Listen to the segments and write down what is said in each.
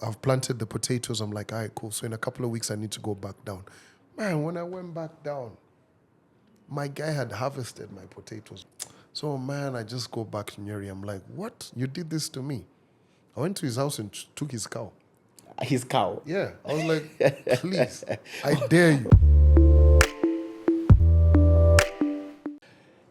I've planted the potatoes. I'm like, all right, cool. So in a couple of weeks, I need to go back down. Man, when I went back down, my guy had harvested my potatoes. So, man, I just go back to Nyeri. I'm like, what? You did this to me? I went to his house and took his cow. His cow. Yeah. I was like, please, I dare you.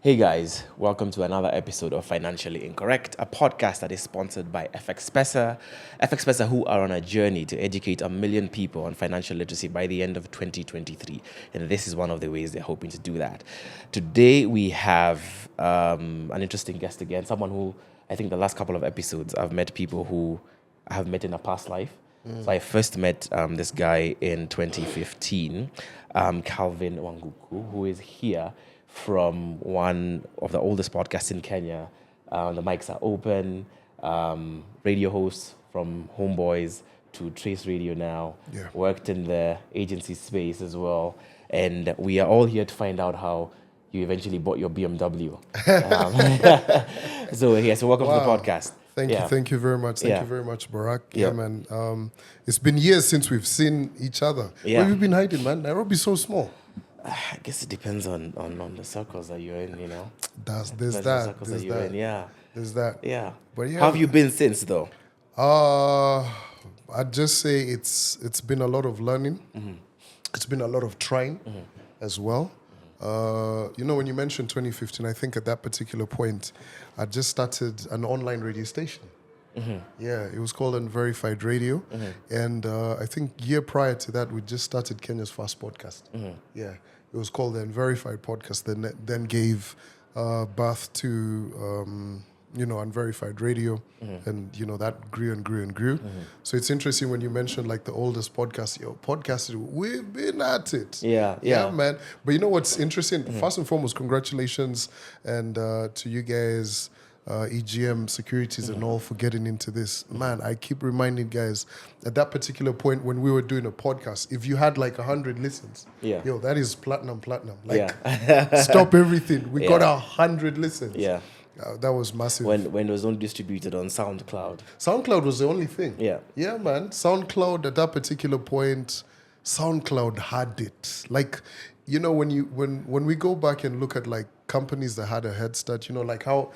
Hey guys, welcome to another episode of Financially Incorrect, a podcast that is sponsored by FXpesa, who are on a journey to educate 1 million people on financial literacy by the end of 2023. And this is one of the ways they're hoping to do that. Today we have an interesting guest again, someone who I think the last couple of episodes I've met people who I have met in a past life. So I first met this guy in 2015, Calvin Wanguku, who is here from one of the oldest podcasts in Kenya. The mics are open. Radio hosts from Homeboys to Trace Radio now. Yeah. Worked in the agency space as well. And we are all here to find out how you eventually bought your BMW. So welcome to the podcast. Thank you very much. Thank you very much, Barack. Yeah, man. It's been years since we've seen each other. Yeah. Where have you been hiding, man? Nairobi's so small. I guess it depends on the circles that you're in, you know. There's The that. circles There's that you're that. in, yeah. There's that. Yeah. But yeah. How have you been since, though? I'd just say it's been a lot of learning. Mm-hmm. It's been a lot of trying as well. When you mentioned 2015, I think at that particular point, I just started an online radio station. Mm-hmm. Yeah, it was called Unverified Radio. Mm-hmm. And I think year prior to that, we just started Kenya's first podcast. Mm-hmm. Yeah, it was called the Unverified Podcast, then gave birth to, Unverified Radio. Mm-hmm. And, that grew and grew and grew. Mm-hmm. So it's interesting when you mentioned like the oldest podcast, podcasting, we've been at it. Yeah, man. But you know what's interesting? Mm-hmm. First and foremost, congratulations and to you guys, EGM Securities and all for getting into this. Man, I keep reminding guys, at that particular point when we were doing a podcast, if you had like 100 listens, that is platinum. Like, stop everything. We got 100 listens. Yeah. That was massive. When it was only distributed on SoundCloud. SoundCloud was the only thing. Yeah. Yeah, man. SoundCloud at that particular point, SoundCloud had it. Like, when we go back and look at like companies that had a head start, like how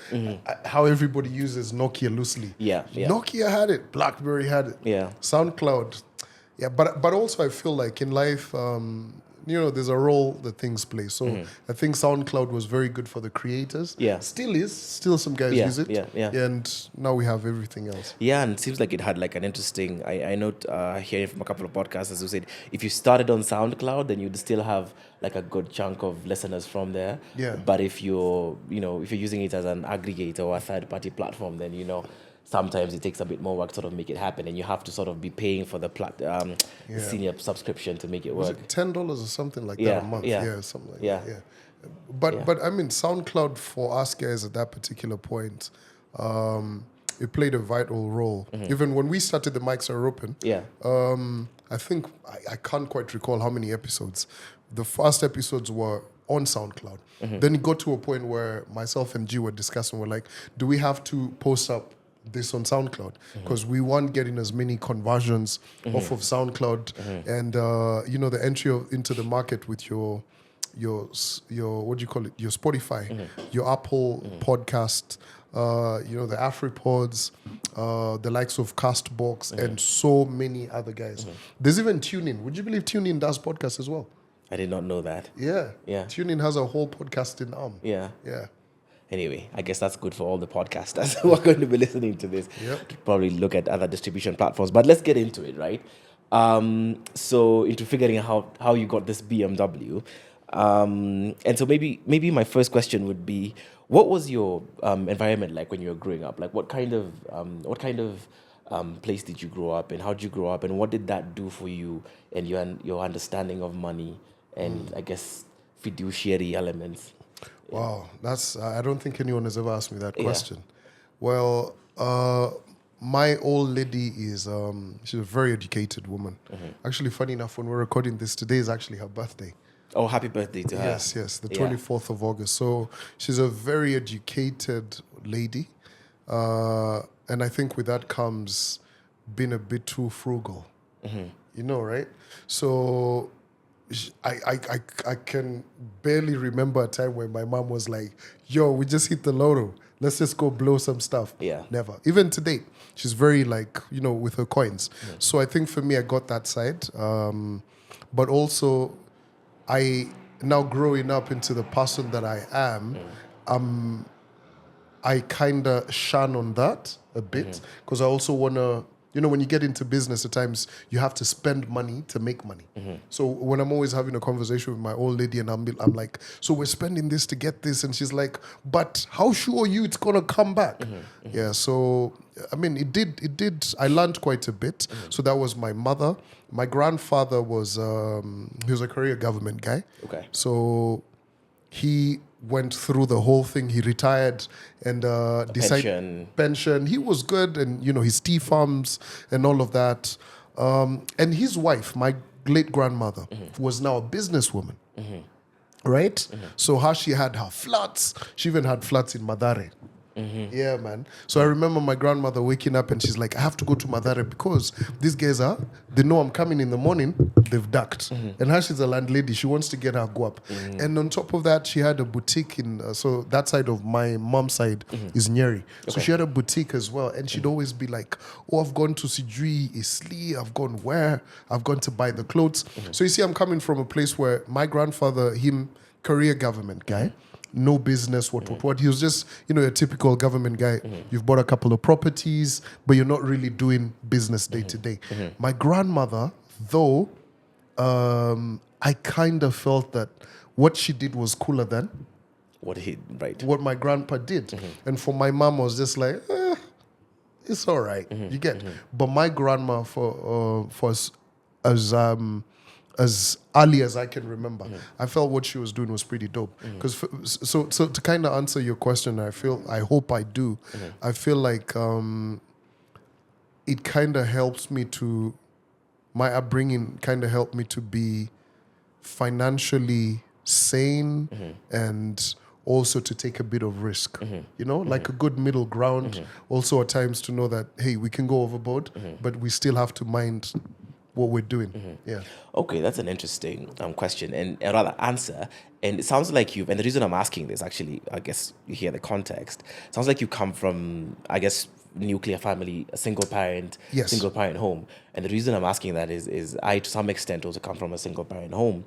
everybody uses Nokia loosely. Yeah. Nokia had it. BlackBerry had it. Yeah. SoundCloud. Yeah, but also I feel like in life, there's a role that things play. So I think SoundCloud was very good for the creators. Yeah. Still is. Still some guys use it. Yeah. And now we have everything else. Yeah, and it seems like it had like an interesting, I know hearing from a couple of podcasters who said if you started on SoundCloud, then you'd still have like a good chunk of listeners from there. Yeah. But if you're using it as an aggregator or a third party platform, then sometimes it takes a bit more work to sort of make it happen, and you have to sort of be paying for the senior subscription to make it work. Was it $10 or something like that a month? Yeah, something like that. Yeah. But I mean, SoundCloud for us guys at that particular point, it played a vital role. Mm-hmm. Even when we started, the mics are open. Yeah. I think I can't quite recall how many episodes. The first episodes were on SoundCloud. Mm-hmm. Then it got to a point where myself and G were discussing. We're like, do we have to post up this on SoundCloud? Because we weren't getting as many conversions off of SoundCloud, and the entry into the market with your what do you call it? Your Spotify, your Apple podcast, the AfriPods, the likes of Castbox, and so many other guys. There's even TuneIn. Would you believe TuneIn does podcasts as well? I did not know that. Yeah. TuneIn has a whole podcasting arm. Yeah. Yeah. Anyway, I guess that's good for all the podcasters who are going to be listening to this. Yep. Probably look at other distribution platforms. But let's get into it, right? So into figuring out how you got this BMW. And so maybe my first question would be, what was your environment like when you were growing up? Like what kind of place did you grow up in? How did you grow up? And what did that do for you and your understanding of money and I guess fiduciary elements? Wow, I don't think anyone has ever asked me that question. Well, my old lady is, she's a very educated woman. Actually, funny enough, when we're recording this, today is actually her birthday. Oh, happy birthday to her. Yes, the 24th of August. So she's a very educated lady. And I think with that comes been a bit too frugal. You know, right? So I can barely remember a time when my mom was like, yo, we just hit the lotto. Let's just go blow some stuff. Yeah. Never. Even today, she's very like, with her coins. So I think for me, I got that side. But also, now growing up into the person that I am, I kind of shun on that a bit because I also want to, when you get into business, at times you have to spend money to make money. So when I'm always having a conversation with my old lady and I'm like, so we're spending this to get this. And she's like, but how sure are you it's going to come back? Yeah. So, I mean, it did. I learned quite a bit. So that was my mother. My grandfather was, he was a career government guy. Okay. So he went through the whole thing. He retired and decided pension. He was good, and his tea farms and all of that. And his wife, my late grandmother, was now a businesswoman, right? So how she had her flats. She even had flats in Madare. Yeah, man. So I remember my grandmother waking up and she's like, I have to go to Madare because these guys they know I'm coming in the morning, they've ducked. And her, she's a landlady, she wants to get her go up. And on top of that, she had a boutique in, so that side of my mom's side is Nyeri. So she had a boutique as well. And she'd always be like, oh, I've gone to Sijui, Isli, I've gone where? I've gone to buy the clothes. So you see, I'm coming from a place where my grandfather, career government guy, no business, what. He was just, a typical government guy. You've bought a couple of properties, but you're not really doing business day to day. My grandmother, though, I kind of felt that what she did was cooler than what my grandpa did. And for my mom, I was just like, it's all right. You get. But my grandma, for as early as I can remember, I felt what she was doing was pretty dope. Because so to kind of answer your question, I hope I do. I feel like it kind of helps me to, my upbringing kind of helped me to be financially sane and also to take a bit of risk, like a good middle ground. Also at times to know that, hey, we can go overboard, but we still have to mind what we're doing. Yeah. Okay, that's an interesting question and rather answer. And it sounds like and the reason I'm asking this, actually, I guess you hear the context. It sounds like you come from, I guess, nuclear family, a single parent home. And the reason I'm asking that is I, to some extent, also come from a single parent home.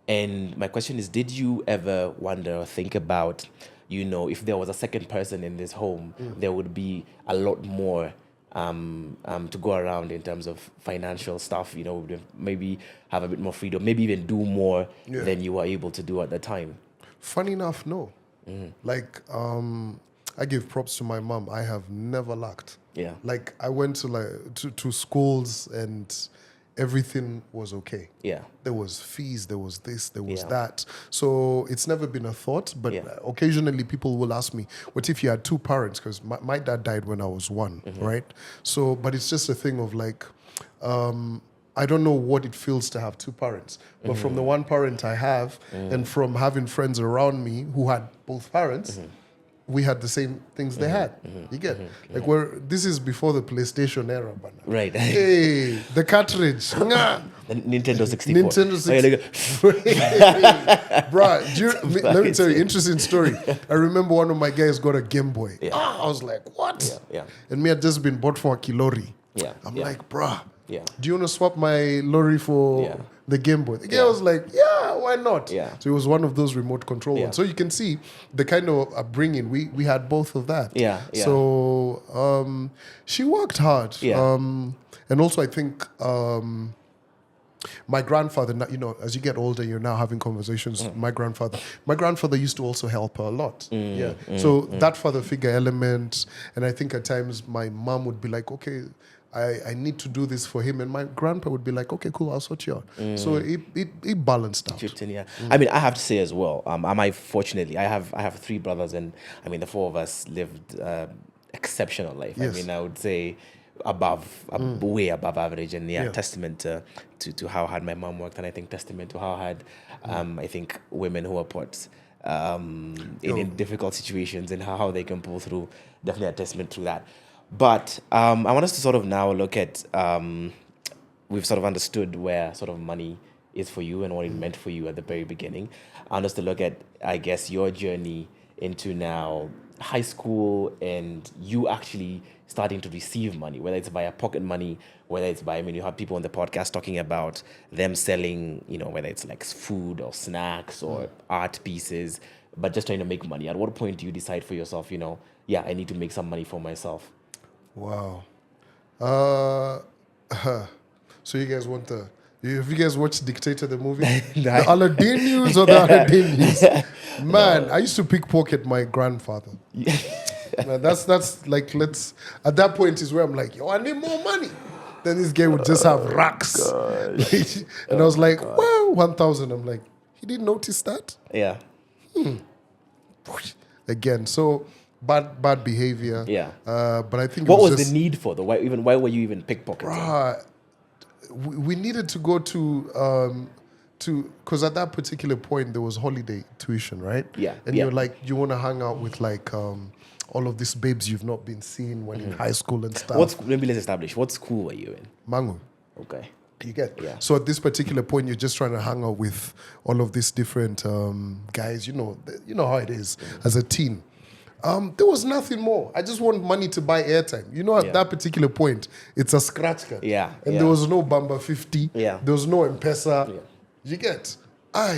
And my question is, did you ever wonder or think about, if there was a second person in this home, there would be a lot more to go around in terms of financial stuff, maybe have a bit more freedom, maybe even do more than you were able to do at the time? Funny enough, no. Like, I give props to my mom. I have never lacked. Yeah. Like, I went to schools and everything was okay. Yeah. There was fees, there was this, there was that. So it's never been a thought, but occasionally people will ask me, what if you had two parents? Because my dad died when I was one, right? So, but it's just a thing of like, I don't know what it feels to have two parents, but from the one parent I have and from having friends around me who had both parents, we had the same things they had. You get like this is before the PlayStation era, bana. Right. Hey, the cartridge. The Nintendo 64. Nintendo 64. Bruh, let me tell you, interesting story. I remember one of my guys got a Game Boy. I was like, what? Yeah. And me had just been bought for a kilori. I'm like, bruh, do you want to swap my lorry for the Game Boy? The guy was like, yeah, why not? Yeah. So it was one of those remote control ones. So you can see the kind of upbringing, we had both of that. Yeah. So she worked hard. And also I think my grandfather, as you get older, you're now having conversations with my grandfather. My grandfather used to also help her a lot. So that father figure element, and I think at times my mom would be like, okay, I need to do this for him, and my grandpa would be like, okay, cool, I'll sort you out. So it balanced out. 15, yeah. I mean, I have to say as well, fortunately, I have three brothers, and I mean, the four of us lived exceptional life. Yes. I mean, I would say way above average, and testament to how hard my mom worked, and I think testament to how hard I think women who are put in difficult situations and how they can pull through, definitely a testament to that. But I want us to sort of now look at, we've sort of understood where sort of money is for you and what it meant for you at the very beginning. I want us to look at, I guess, your journey into now high school and you actually starting to receive money, whether it's via pocket money, whether it's by, I mean, you have people on the podcast talking about them selling, you know, whether it's like food or snacks or art pieces, but just trying to make money. At what point do you decide for yourself, you know, yeah, I need to make some money for myself? Wow. So you guys want the... Have you guys watched Dictator, the movie? The Aladdin news or the Aladdin news? Man, I used to pickpocket my grandfather. Man, that's like, let's... At that point is where I'm like, yo, I need more money. Then this guy would just have racks. And I was like, wow, 1,000. I'm like, he didn't notice that? Yeah. Again, so... Bad behavior. Yeah. But I think what it was just, the need for though? Why were you even pickpocketing? We needed to go to because at that particular point there was holiday tuition, right? Yeah. And you're like, you want to hang out with like all of these babes you've not been seeing when in high school and stuff. Maybe let's establish, what school were you in? Mangu. Okay. You get? Yeah. So at this particular point, you're just trying to hang out with all of these different guys. You know how it is as a teen. There was nothing more. I just want money to buy airtime. You know, at that particular point, it's a scratch card. Yeah. And there was no Bamba 50. Yeah. There was no M-Pesa. Yeah. You get?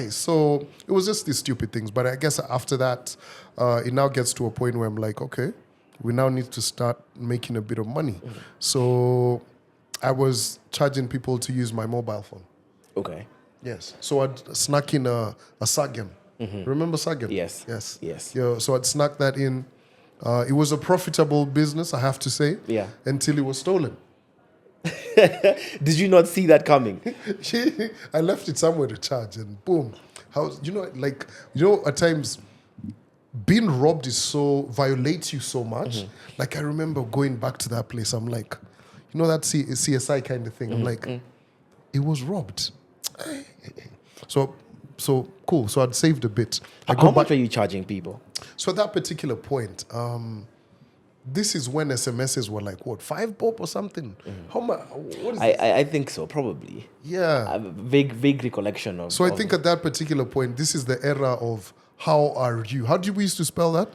So it was just these stupid things. But I guess after that, it now gets to a point where I'm like, okay, we now need to start making a bit of money. So I was charging people to use my mobile phone. Okay. Yes. So I'd snuck in a Sagem. Remember Sagem? Yes. Yes. Yes. Yeah, so I'd snuck that in. It was a profitable business, I have to say. Yeah. Until it was stolen. Did you not see that coming? I left it somewhere to charge and boom. At times being robbed violates you so much. Like I remember going back to that place. I'm like, you know that CSI kind of thing. I'm like, it was robbed. So cool. So I'd saved a bit. How much are you charging people? So at that particular point, this is when SMSs were like, what, 5 bob or something? How much? What is this? I think so, probably. Yeah. A vague recollection of. So I think at that particular point, this is the era of how are you? How do we used to spell that?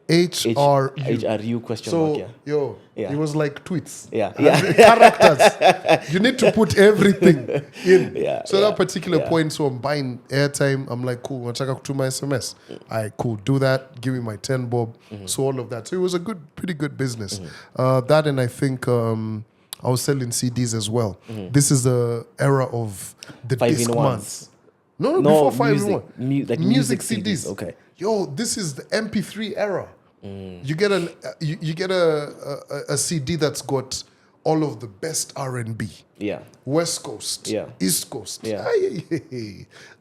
HRU. HRU question mark, It was like tweets. Yeah. Characters. You need to put everything in. So that particular yeah. point, so I'm buying airtime. I'm like, cool, nataka kutuma SMS. I cool, do that. Give me my 10 bob. So all of that. So it was a pretty good business. That and I think I was selling CDs as well. This is the era of the 5 disc in months. ones. No, before 5 in music, 1. like music CDs. CDs. Okay. Yo, this is the MP3 era. You get you get a CD that's got all of the best R&B. Yeah. West Coast. Yeah. East Coast. Yeah.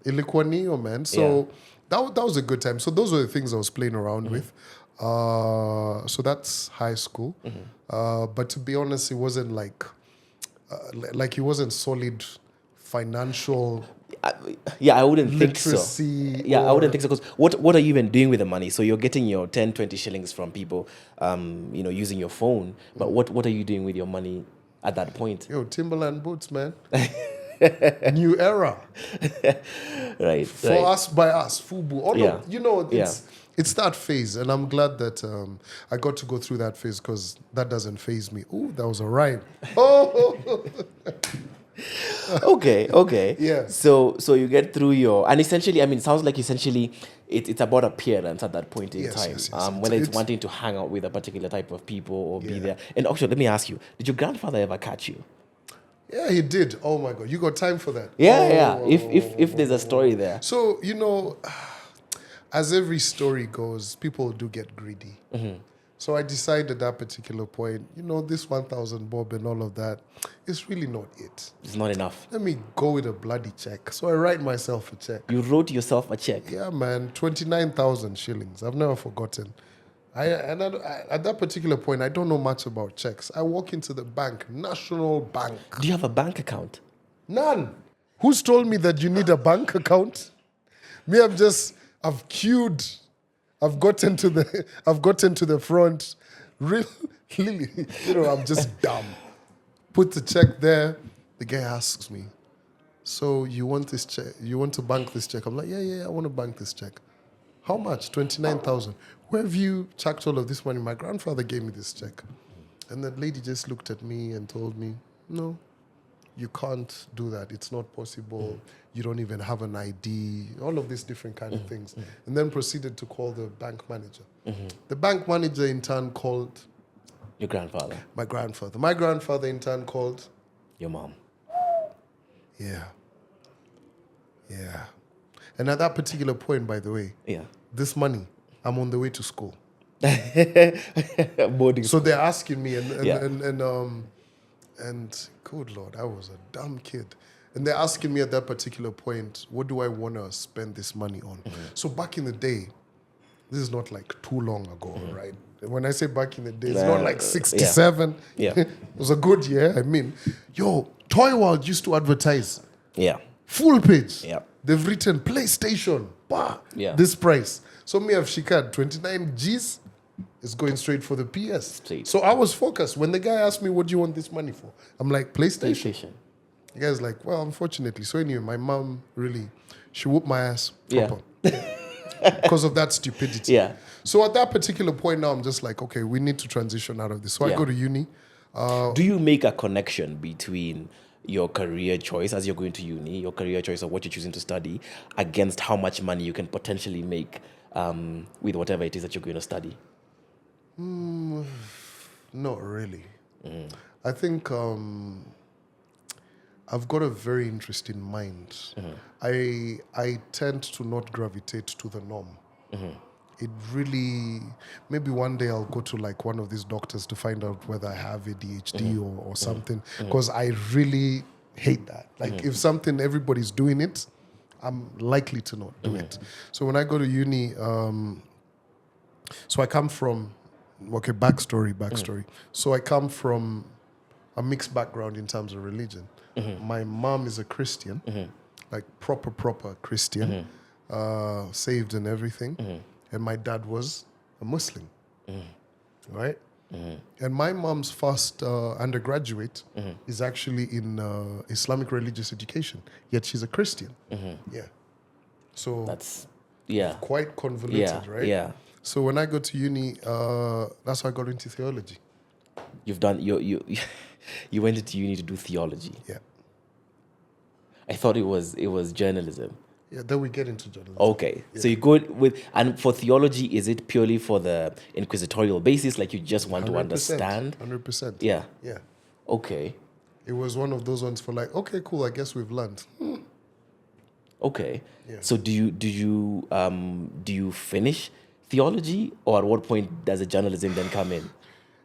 Ilikuwa niyo, man. So that was a good time. So those were the things I was playing around with. So that's high school. But to be honest, it wasn't like it wasn't solid financial. I wouldn't think so. Literacy. Yeah, I wouldn't think so. Because what are you even doing with the money? So you're getting your 10, 20 shillings from people, using your phone. But what are you doing with your money at that point? Yo, Timberland boots, man. New era. Right. For us, by us. Fubu. Yeah. It's that phase. And I'm glad that I got to go through that phase because that doesn't phase me. Ooh, that was a rhyme. Oh! Okay. Yeah. So you get through and essentially, it sounds like essentially it's about appearance at that point in time. Yes. Whether it's wanting to hang out with a particular type of people or be there. And actually, let me ask you, did your grandfather ever catch you? Yeah, he did. Oh my God. You got time for that? Yeah. If there's a story there. So, as every story goes, people do get greedy. So I decided at that particular point, this 1,000 bob and all of that, it's really not it. It's not enough. Let me go with a bloody check. So I write myself a check. You wrote yourself a check? Yeah, man, 29,000 shillings. I've never forgotten. At that particular point, I don't know much about checks. I walk into the bank, National Bank. Do you have a bank account? None. Who's told me that you need a bank account? Me, I've queued. I've gotten to the front. Lily, I'm just dumb. Put the check there. The guy asks me, so you want this check? You want to bank this check? I'm like, yeah, I want to bank this check. How much? 29,000. Where have you checked all of this money? My grandfather gave me this check. And the lady just looked at me and told me, no, you can't do that. It's not possible. You don't even have an ID, all of these different kind of things. And then proceeded to call the bank manager. The bank manager in turn called Your grandfather. my grandfather. My grandfather in turn called Your mom. Yeah. And at that particular point, by the way, Yeah. this money, I'm on the way to school. Boarding So they're asking me, and Yeah. and good Lord, I was a dumb kid. And they're asking me at that particular point, what do I want to spend this money on? So back in the day, this is not like too long ago, right? When I say back in the day, it's not like 67. Yeah. It was a good year. I mean, Toy World used to advertise. Yeah. Full page. Yeah. They've written PlayStation. Bah, Yeah. this price. So me of Shikad, 29 G's is going straight for the PS. Straight. So I was focused. When the guy asked me, what do you want this money for? I'm like, PlayStation. PlayStation. The guy's like, well, unfortunately. So anyway, my mom she whooped my ass Yeah. proper. Because of that stupidity. Yeah. So at that particular point now, I'm just like, okay, we need to transition out of this. So I Yeah. go to uni. Do you make a connection between your career choice as you're going to uni, your career choice of what you're choosing to study, against how much money you can potentially make with whatever it is that you're going to study? Not really. I think I've got a very interesting mind. I tend to not gravitate to the norm. It really, maybe one day I'll go to like one of these doctors to find out whether I have ADHD or something, because I really hate that. Like if something, everybody's doing it, I'm likely to not do it. So when I go to uni, so I come from, backstory. So I come from a mixed background in terms of religion. My mom is a Christian, like proper Christian, saved and everything. And my dad was a Muslim, right? And my mom's first undergraduate is actually in Islamic religious education, yet she's a Christian. Yeah. So That's quite convoluted, right? Yeah. So when I go to uni, that's how I got into theology. You've done you went into uni to do theology. Yeah. I thought it was journalism. Yeah, then we get into journalism. Okay. So you go with, and for theology, is it purely for the inquisitorial basis, like you just want to 100%, understand? 100%. Yeah. Yeah. Okay. It was one of those ones for like, okay, cool, I guess we've learned. Okay. Yeah. So do you finish theology, or at what point does the journalism then come in?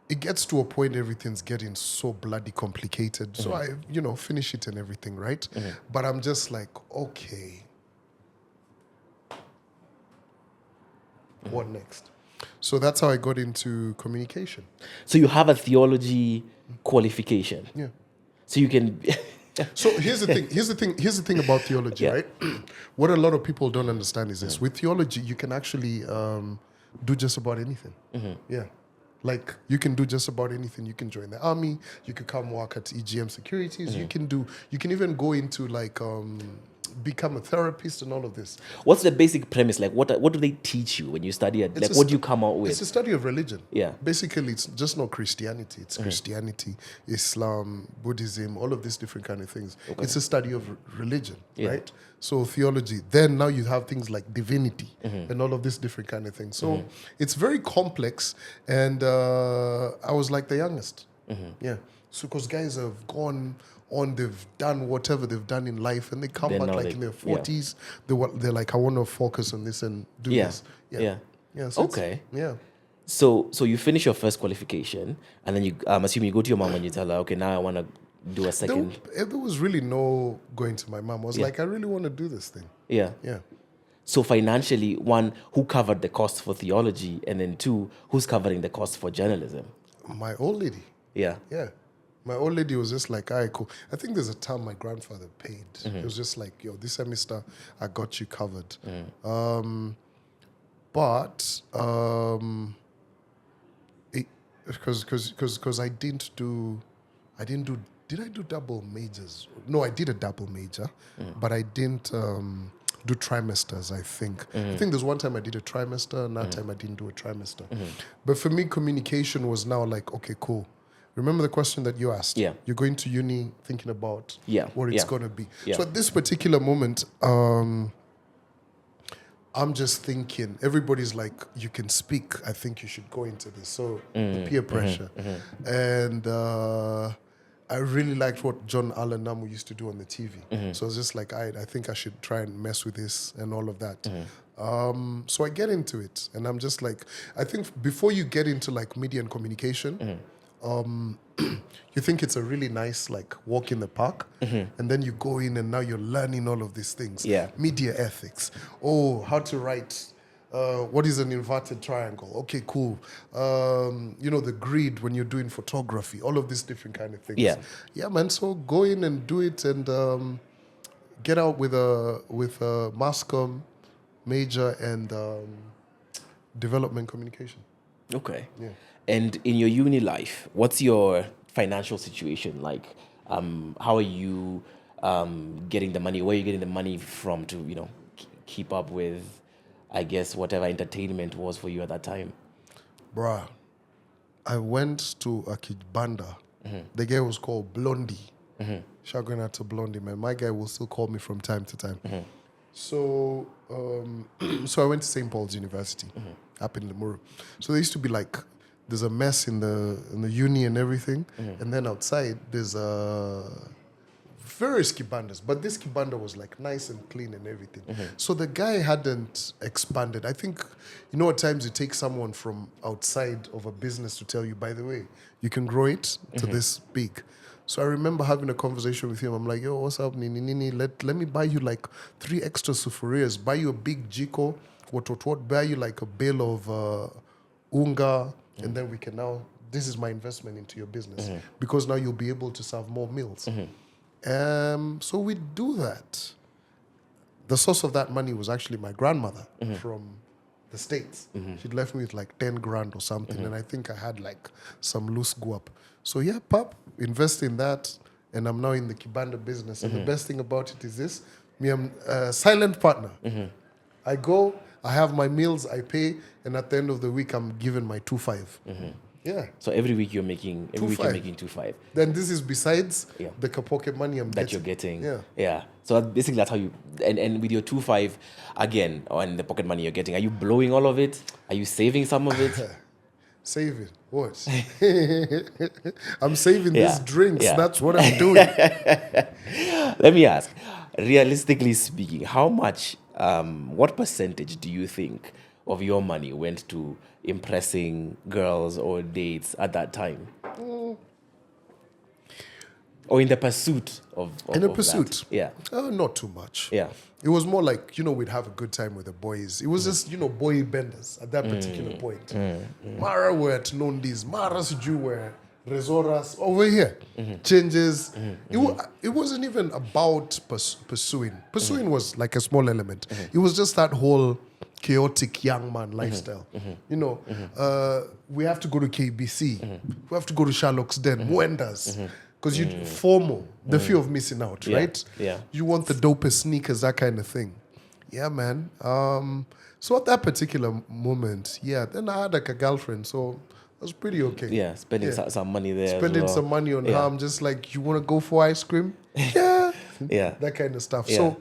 It gets to a point everything's getting so bloody complicated. So I, finish it and everything, right? But I'm just like, okay, what next? So that's how I got into communication. So you have a theology qualification. Yeah. So you can. So here's the thing about theology, Yeah. right? What a lot of people don't understand is this: with theology, you can actually do just about anything. Yeah, like you can do just about anything. You can join the army. You could come work at EGM Securities. You can even go into like become a therapist and all of this. What's the basic premise? Like, what do they teach you when you study it? Like, what do you come out with? It's a study of religion. Yeah. Basically, it's just not Christianity. It's Christianity, Islam, Buddhism, all of these different kind of things. Okay. It's a study of religion, Yeah. right? So theology. Then now you have things like divinity and all of these different kind of things. So it's very complex. And I was like the youngest. Yeah. So because guys have gone on, they've done whatever they've done in life, and they come Then back now like they- in their 40s. They're like, I want to focus on this and do this. Yeah. Yeah. So it's- Okay. Yeah. So you finish your first qualification, and then you, I'm assuming you go to your mom and you tell her, okay, now I want to do a second. There was really no going to my mom. I was like, I really want to do this thing. Yeah. Yeah. So financially, one, who covered the cost for theology, and then two, who's covering the cost for journalism? My old lady. Yeah. Yeah. My old lady was just like, all right, cool. I think there's a time my grandfather paid. It was just like, yo, this semester I got you covered. But because I didn't do. Did I do double majors? No, I did a double major, but I didn't do trimesters. I think there's one time I did a trimester, another time I didn't do a trimester. But for me, communication was now like, okay, cool. Remember the question that you asked? Yeah. You're going to uni thinking about what it's going to be. Yeah. So at this particular moment, I'm just thinking, everybody's like, you can speak. I think you should go into this. So the peer pressure. And I really liked what John Allen Namu used to do on the TV. So I was just like, I think I should try and mess with this and all of that. So I get into it. And I'm just like, I think before you get into like media and communication, you think it's a really nice like walk in the park, and then you go in and now you're learning all of these things. Yeah. Media ethics. Oh, how to write. What is an inverted triangle? Okay, cool. The grid when you're doing photography. All of these different kind of things. Yeah. Yeah, man. So go in and do it and get out with a mass comm major and development communication. Okay. Yeah. And in your uni life, what's your financial situation like? How are you getting the money? Where are you getting the money from to, keep up with, I guess, whatever entertainment was for you at that time? Bruh, I went to a kibanda. The guy was called Blondie. Shout out to Blondie, man. My guy will still call me from time to time. So, so I went to St. Paul's University up in Limuru. So there used to be like, there's a mess in the uni and everything, and then outside there's various kibandas, but this kibanda was like nice and clean and everything. So the guy hadn't expanded. I think, at times it takes someone from outside of a business to tell you, by the way, you can grow it to this big. So I remember having a conversation with him. I'm like, yo, what's up, Nini? Let me buy you like 3 extra sufurias, buy you a big jiko, what, buy you like a bale of unga, and then we can now, this is my investment into your business, because now you'll be able to serve more meals. So we do that. The source of that money was actually my grandmother from the States. She'd left me with like 10 grand or something, and I think I had like some loose guap. So yeah, pop, invest in that, and I'm now in the kibanda business. And the best thing about it is this, I'm a silent partner. I go, I have my meals, I pay, and at the end of the week, I'm given my 2.5. Yeah. So every week you're making 2.5. Then this is besides the pocket money that you're getting. Yeah. So basically that's how you, and with your 2.5 again, and the pocket money you're getting, are you blowing all of it? Are you saving some of it? Saving what? I'm saving these drinks. That's what I'm doing. Let me ask, realistically speaking, how much, what percentage do you think of your money went to impressing girls or dates at that time? Or in the pursuit of pursuit? That? Yeah. Not too much. Yeah. It was more like, we'd have a good time with the boys. It was just, boy benders at that particular point. Mara were at Nondis, Mara Suju were Resoras over here. Changes. It wasn't even about pursuing. Pursuing was like a small element. It was just that whole chaotic young man lifestyle. We have to go to KBC. We have to go to Sherlock's Den, Muendas. Because you FOMO, the fear of missing out, right? Yeah. You want the dopest sneakers, that kind of thing. Yeah, man. So at that particular moment, then I had like a girlfriend, so I was pretty okay. Yeah, spending some money there. Spending some money on her. I'm just like, you want to go for ice cream? Yeah. That kind of stuff. Yeah. So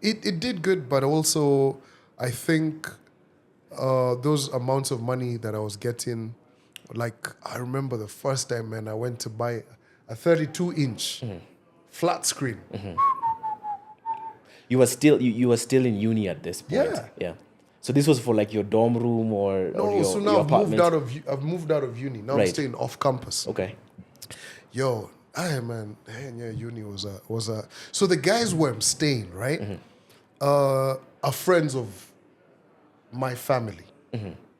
it did good, but also I think those amounts of money that I was getting, like I remember the first time, man, I went to buy a 32-inch flat screen. You were still in uni at this point. Yeah. So this was for like your dorm room or your so now apartment? I've moved out of uni. Now I'm staying off campus. Okay. Yo, uni was a. So the guys where I'm staying, right, are friends of my family,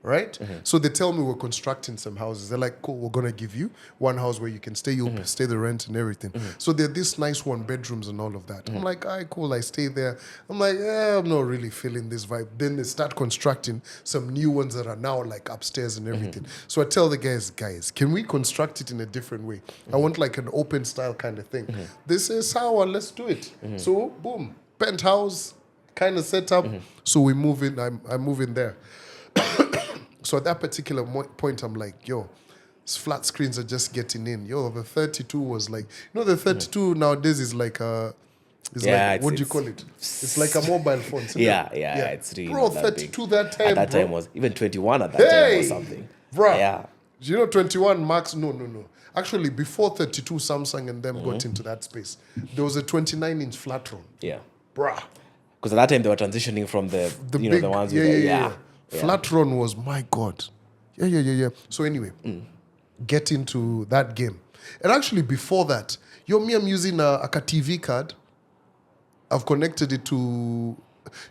right? So they tell me we're constructing some houses. They're like, cool, we're going to give you one house where you can stay, you'll stay the rent and everything. So they're this nice one bedrooms and all of that. I'm like, all right, cool, I stay there. I'm like, yeah, I'm not really feeling this vibe. Then they start constructing some new ones that are now like upstairs and everything. So I tell the guys, can we construct it in a different way? I want like an open style kind of thing. They say, sour, let's do it. So boom, penthouse kind of setup. So we move in, I move in there. So at that particular point, I'm like, yo, flat screens are just getting in. Yo, the 32 was like, the 32 nowadays is like what do you call it? It's like a mobile phone. Yeah, it's really bro, not that 32 big. that time, At that bro. time was, even 21 at that time was something. Bro. Yeah. 21 Max? No. Actually, before 32, Samsung and them got into that space. There was a 29-inch Flatron. Yeah. Bruh. Because at that time they were transitioning from the big, the ones with the Flatron was, my God. Yeah. So anyway, get into that game. And actually before that, I'm using a TV card. I've connected it to,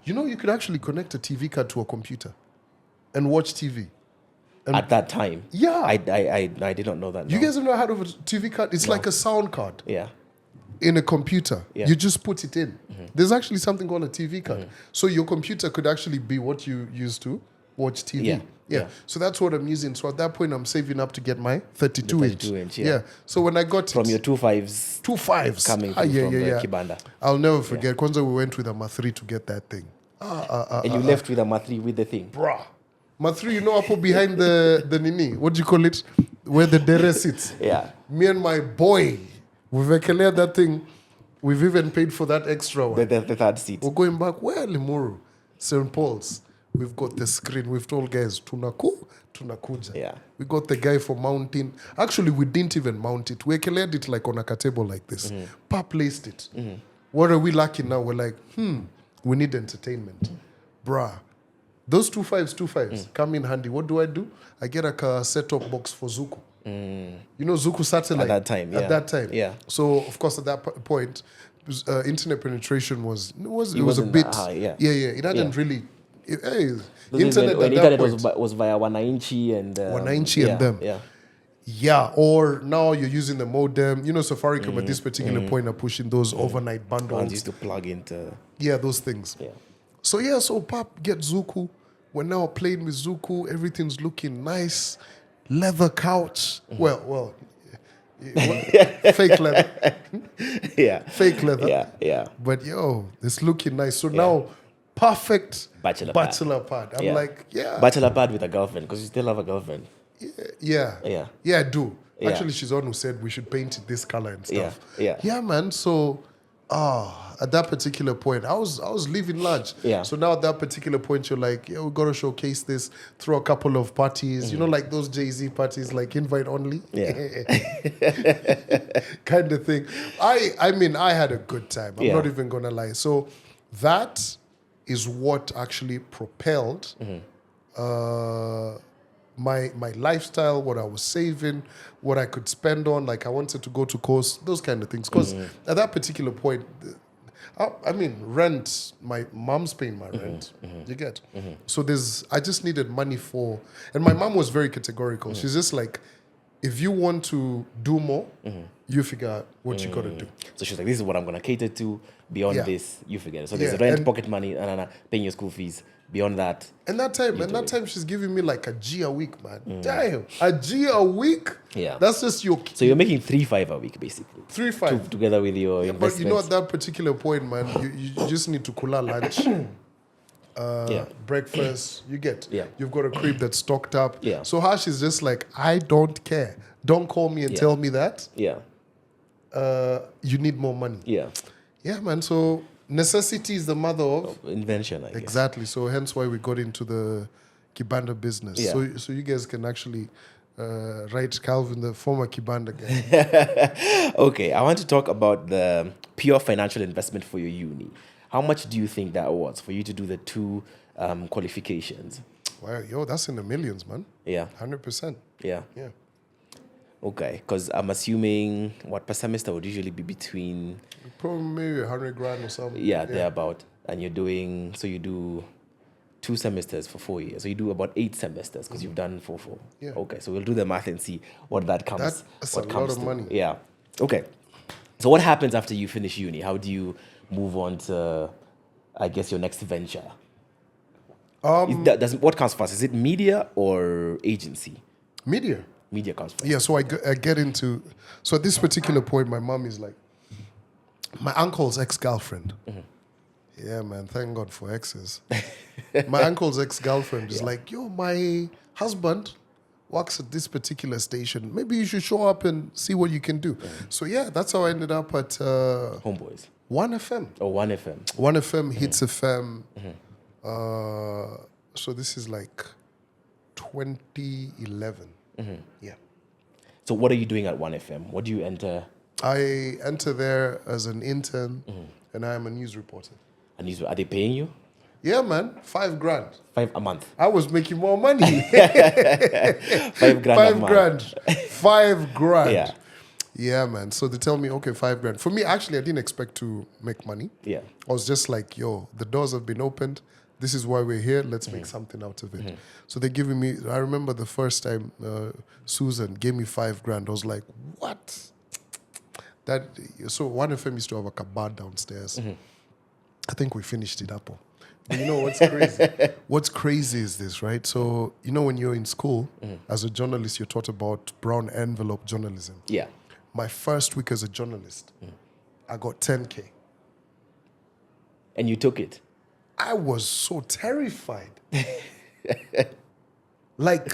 you could actually connect a TV card to a computer and watch TV. And at that time. Yeah. I did not know that. You guys don't know how to have a TV card? It's like a sound card. Yeah. In a computer. Yeah. You just put it in. There's actually something called a TV card. So your computer could actually be what you use to watch TV. Yeah. So that's what I'm using. So at that point, I'm saving up to get my 32-inch. 32-inch, yeah. So when I got From your 2.5s. 2.5s. Coming from the kibanda. I'll never forget. Kwanzaa, we went with a Ma3 to get that thing. And you left with a Ma3 with the thing. Bruh. Ma3, I put behind the nini. What do you call it? Where the dere sits. Yeah. Me and my boy, we've cleared that thing. We've even paid for that extra one. The third seat. We're going back. Where Limuru? St. Paul's. We've got the screen. We've told guys, tunakuja. Yeah. We got the guy for mounting. Actually, we didn't even mount it. We cleared it like on a table like this. Pa placed it. What are we lacking now? We're like, we need entertainment. Bruh. Those 2.5s come in handy. What do? I get a set-top box for Zuku. Zuku satellite. At that time, yeah. So, of course, at that point, internet penetration was a bit high, yeah. It hadn't really. Internet when internet was via Wananchi and Wananchi and them. Yeah, or now you're using the modem. Safaricom at this particular point are pushing those overnight bundles. Ones used to plug into. Yeah, those things. Yeah. So Pap get Zuku. We're now playing with Zuku. Everything's looking nice. Leather couch. Well, fake leather. Yeah. Fake leather. Yeah. But it's looking nice. So now, perfect bachelor pad. I'm like, bachelor pad with a girlfriend, because you still have a girlfriend. Yeah, I do. Yeah. Actually, she's the one who said we should paint it this color and stuff. Yeah, man. So, at that particular point, I was living large. Yeah. So now at that particular point, you're like, we got to showcase this through a couple of parties. Like those Jay-Z parties, like invite only. Yeah. Kind of thing. I mean, I had a good time. I'm not even gonna lie. So that is what actually propelled my lifestyle, what I was saving, what I could spend on. Like I wanted to go to course, those kind of things. Because at that particular point, I mean, rent, my mom's paying my rent. You get? So I just needed money for, and my mom was very categorical. She's just like, if you want to do more, you figure out what you got to do. So she's like, this is what I'm going to cater to. Beyond this, you forget it. So there's rent, pocket money, and paying your school fees. Beyond that. And that time she's giving me like a G a week, man. Damn. A G a week? Yeah. That's just your... So you're making 3.5 a week, basically. 3.5. Together with your investments. But at that particular point, man, you just need to cool out lunch. Breakfast, you get. Yeah. You've got a crib that's stocked up. Yeah. So Harsh is just like, I don't care. Don't call me and tell me that. Yeah. You need more money. Yeah. Yeah, man. So necessity is the mother of invention, I guess. Exactly. So hence why we got into the kibanda business. Yeah. So you guys can actually write Calvin, the former kibanda guy. Okay, I want to talk about the pure financial investment for your uni. How much do you think that was for you to do the two qualifications? Wow, that's in the millions, man. Yeah. 100%. Yeah. Yeah. Okay, because I'm assuming what per semester would usually be between... Probably maybe 100 grand or something. Yeah, thereabout. And you're doing... So you do 2 semesters for 4 years. So you do about 8 semesters because you've done 4. Yeah. Okay, so we'll do the math and see what that comes. That's what a comes lot of to. money. Yeah. Okay. So what happens after you finish uni? How do you move on to, I guess, your next venture? What comes first? Is it media or agency? Media. Media comes first. Yeah, so I get into... So at this particular point, my mom is like... My uncle's ex-girlfriend. Yeah, man, thank God for exes. My uncle's ex-girlfriend is like, yo, my husband works at this particular station. Maybe you should show up and see what you can do. So yeah, that's how I ended up at... Homeboys. 1FM. Oh, 1FM. 1FM, Hits FM. So this is like 2011. Yeah. So what are you doing at 1FM? What do you enter? I enter there as an intern, and I am a news reporter. And are they paying you? Yeah, man, $5,000. 5 a month. I was making more money. 5 grand a month. $5,000. Yeah. Yeah, man. So they tell me, okay, $5,000. For me, actually, I didn't expect to make money. Yeah. I was just like, yo, the doors have been opened. This is why we're here. Let's make something out of it. So they're giving me, I remember the first time Susan gave me $5,000. I was like, what? So 1FM used to have a kibanda downstairs. I think we finished it up. But you know what's crazy? What's crazy is this, right? So, you know, when you're in school, as a journalist, you're taught about brown envelope journalism. Yeah. My first week as a journalist, I got 10K. And you took it? I was so terrified. Like,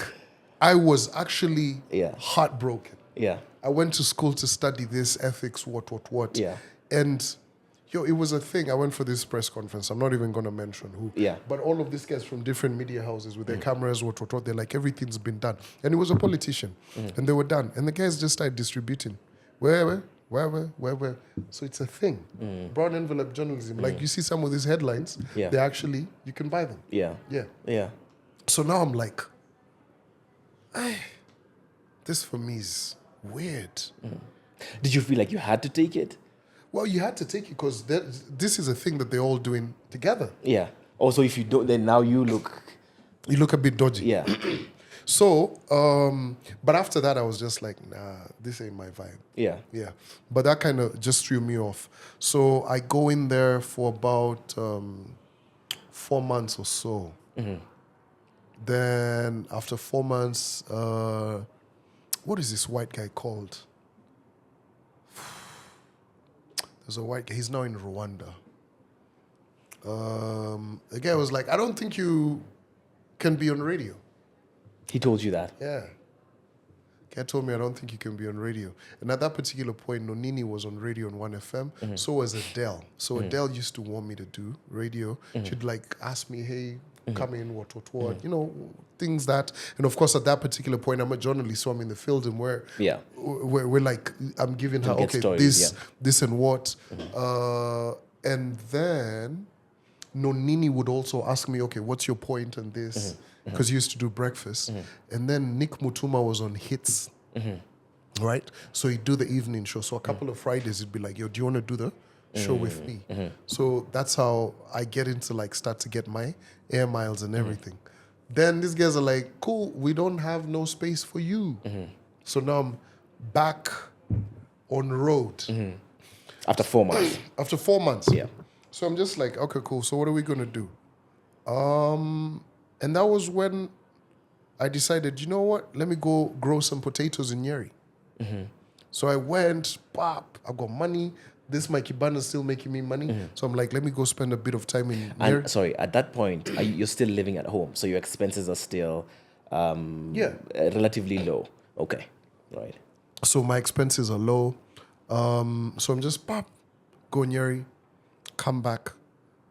I was actually heartbroken. Yeah. I went to school to study this, ethics, what. Yeah. And, yo, it was a thing. I went for this press conference. I'm not even going to mention who. Yeah. But all of these guys from different media houses with their cameras, what. They're like, everything's been done. And it was a politician. And they were done. And the guys just started distributing. Where. So it's a thing. Brown envelope journalism. Like, you see some of these headlines, they actually, you can buy them. Yeah. Yeah. Yeah. So now I'm like, this for me is weird. Did you feel like you had to take it? Well, you had to take it because this is a thing that they're all doing together. Yeah. Also, if you don't, then now you look... You look a bit dodgy. Yeah. So, but after that, I was just like, nah, this ain't my vibe. Yeah. Yeah. But that kind of just threw me off. So I go in there for about 4 months or so. Then after 4 months, what is this white guy called? There's a white guy. He's now in Rwanda. The guy was like, I don't think you can be on radio. He told you that? Yeah. Guy told me, I don't think you can be on radio. And at that particular point, Nonini was on radio on 1FM. So was Adele. So Adele used to want me to do radio. She'd like ask me, hey, come in, what, you know, things that. And of course, at that particular point, I'm a journalist, so I'm in the field and we're like, I'm giving her, okay, stories, this and what. And then Nonini would also ask me, okay, what's your point on this? Because he used to do breakfast. And then Nick Mutuma was on Hits, right? So he'd do the evening show. So a couple of Fridays, he'd be like, yo, do you want to do the show with me? So that's how I get into like, start to get my air miles and everything. Then these guys are like, cool, we don't have no space for you. So now I'm back on the road. After 4 months? After 4 months. Yeah. So I'm just like, okay, cool. So what are we going to do? And that was when I decided, you know what? Let me go grow some potatoes in Nyeri. So I went, pop, I got money. This my kibanda is still making me money. So I'm like, let me go spend a bit of time in Nyeri. And sorry, at that point, you're still living at home. So your expenses are still relatively low. Okay, right. So my expenses are low. So I'm just, pop, go Nyeri, come back.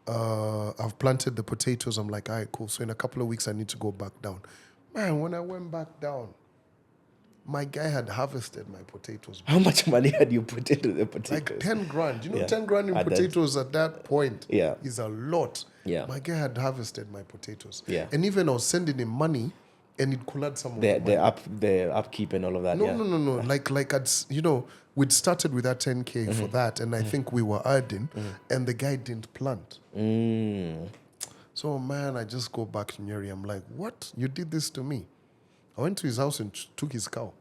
I've planted the potatoes. I'm like, all right, cool. So in a couple of weeks, I need to go back down. Man, when I went back down, my guy had harvested my potatoes. How much money had you put into the potatoes? Like 10 grand. You know, 10 grand in potatoes at that point is a lot. Yeah. My guy had harvested my potatoes. Yeah. And even I was sending him money, and it could add some of the upkeep and all of that. No. Like you know, we'd started with that 10K for that, and I think we were adding, and the guy didn't plant. So, man, I just go back to Nyeri. I'm like, what? You did this to me? I went to his house and took his cow.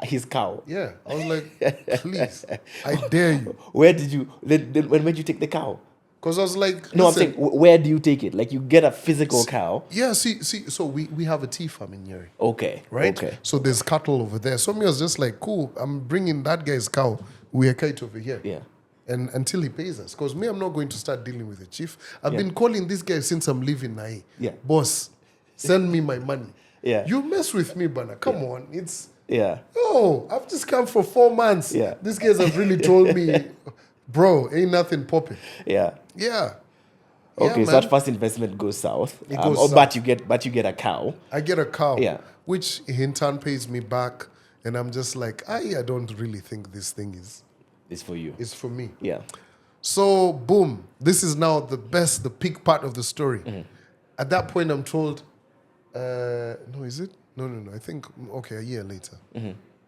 His cow. Yeah. I was like, please, I dare you. Where did you, when did you take the cow? Because I was like, No, listen, I'm saying, where do you take it? Like, you get a physical cow. yeah, see, so we have a tea farm in Nyeri. Okay. Right? Okay. So there's cattle over there. So me, I was just like, cool, I'm bringing that guy's cow. We're kite over here. Yeah. And until he pays us. Because me, I'm not going to start dealing with the chief. I've been calling this guy since I'm leaving Nai. Yeah. Boss, send me my money. Yeah. You mess with me, Bana. Come on. It's, Yeah. oh, I've just come for 4 months. Yeah. These guys have really told me, bro, ain't nothing popping. Yeah. Yeah. Okay, Yeah, so man. that first investment goes south. It goes south. But you get a cow. I get a cow, Yeah. which in turn pays me back. And I'm just like, I don't really think this thing It's for you. is for me. Yeah. So, boom, this is now the peak part of the story. At that point, I'm told, no, is it? No. I think, okay, a year later.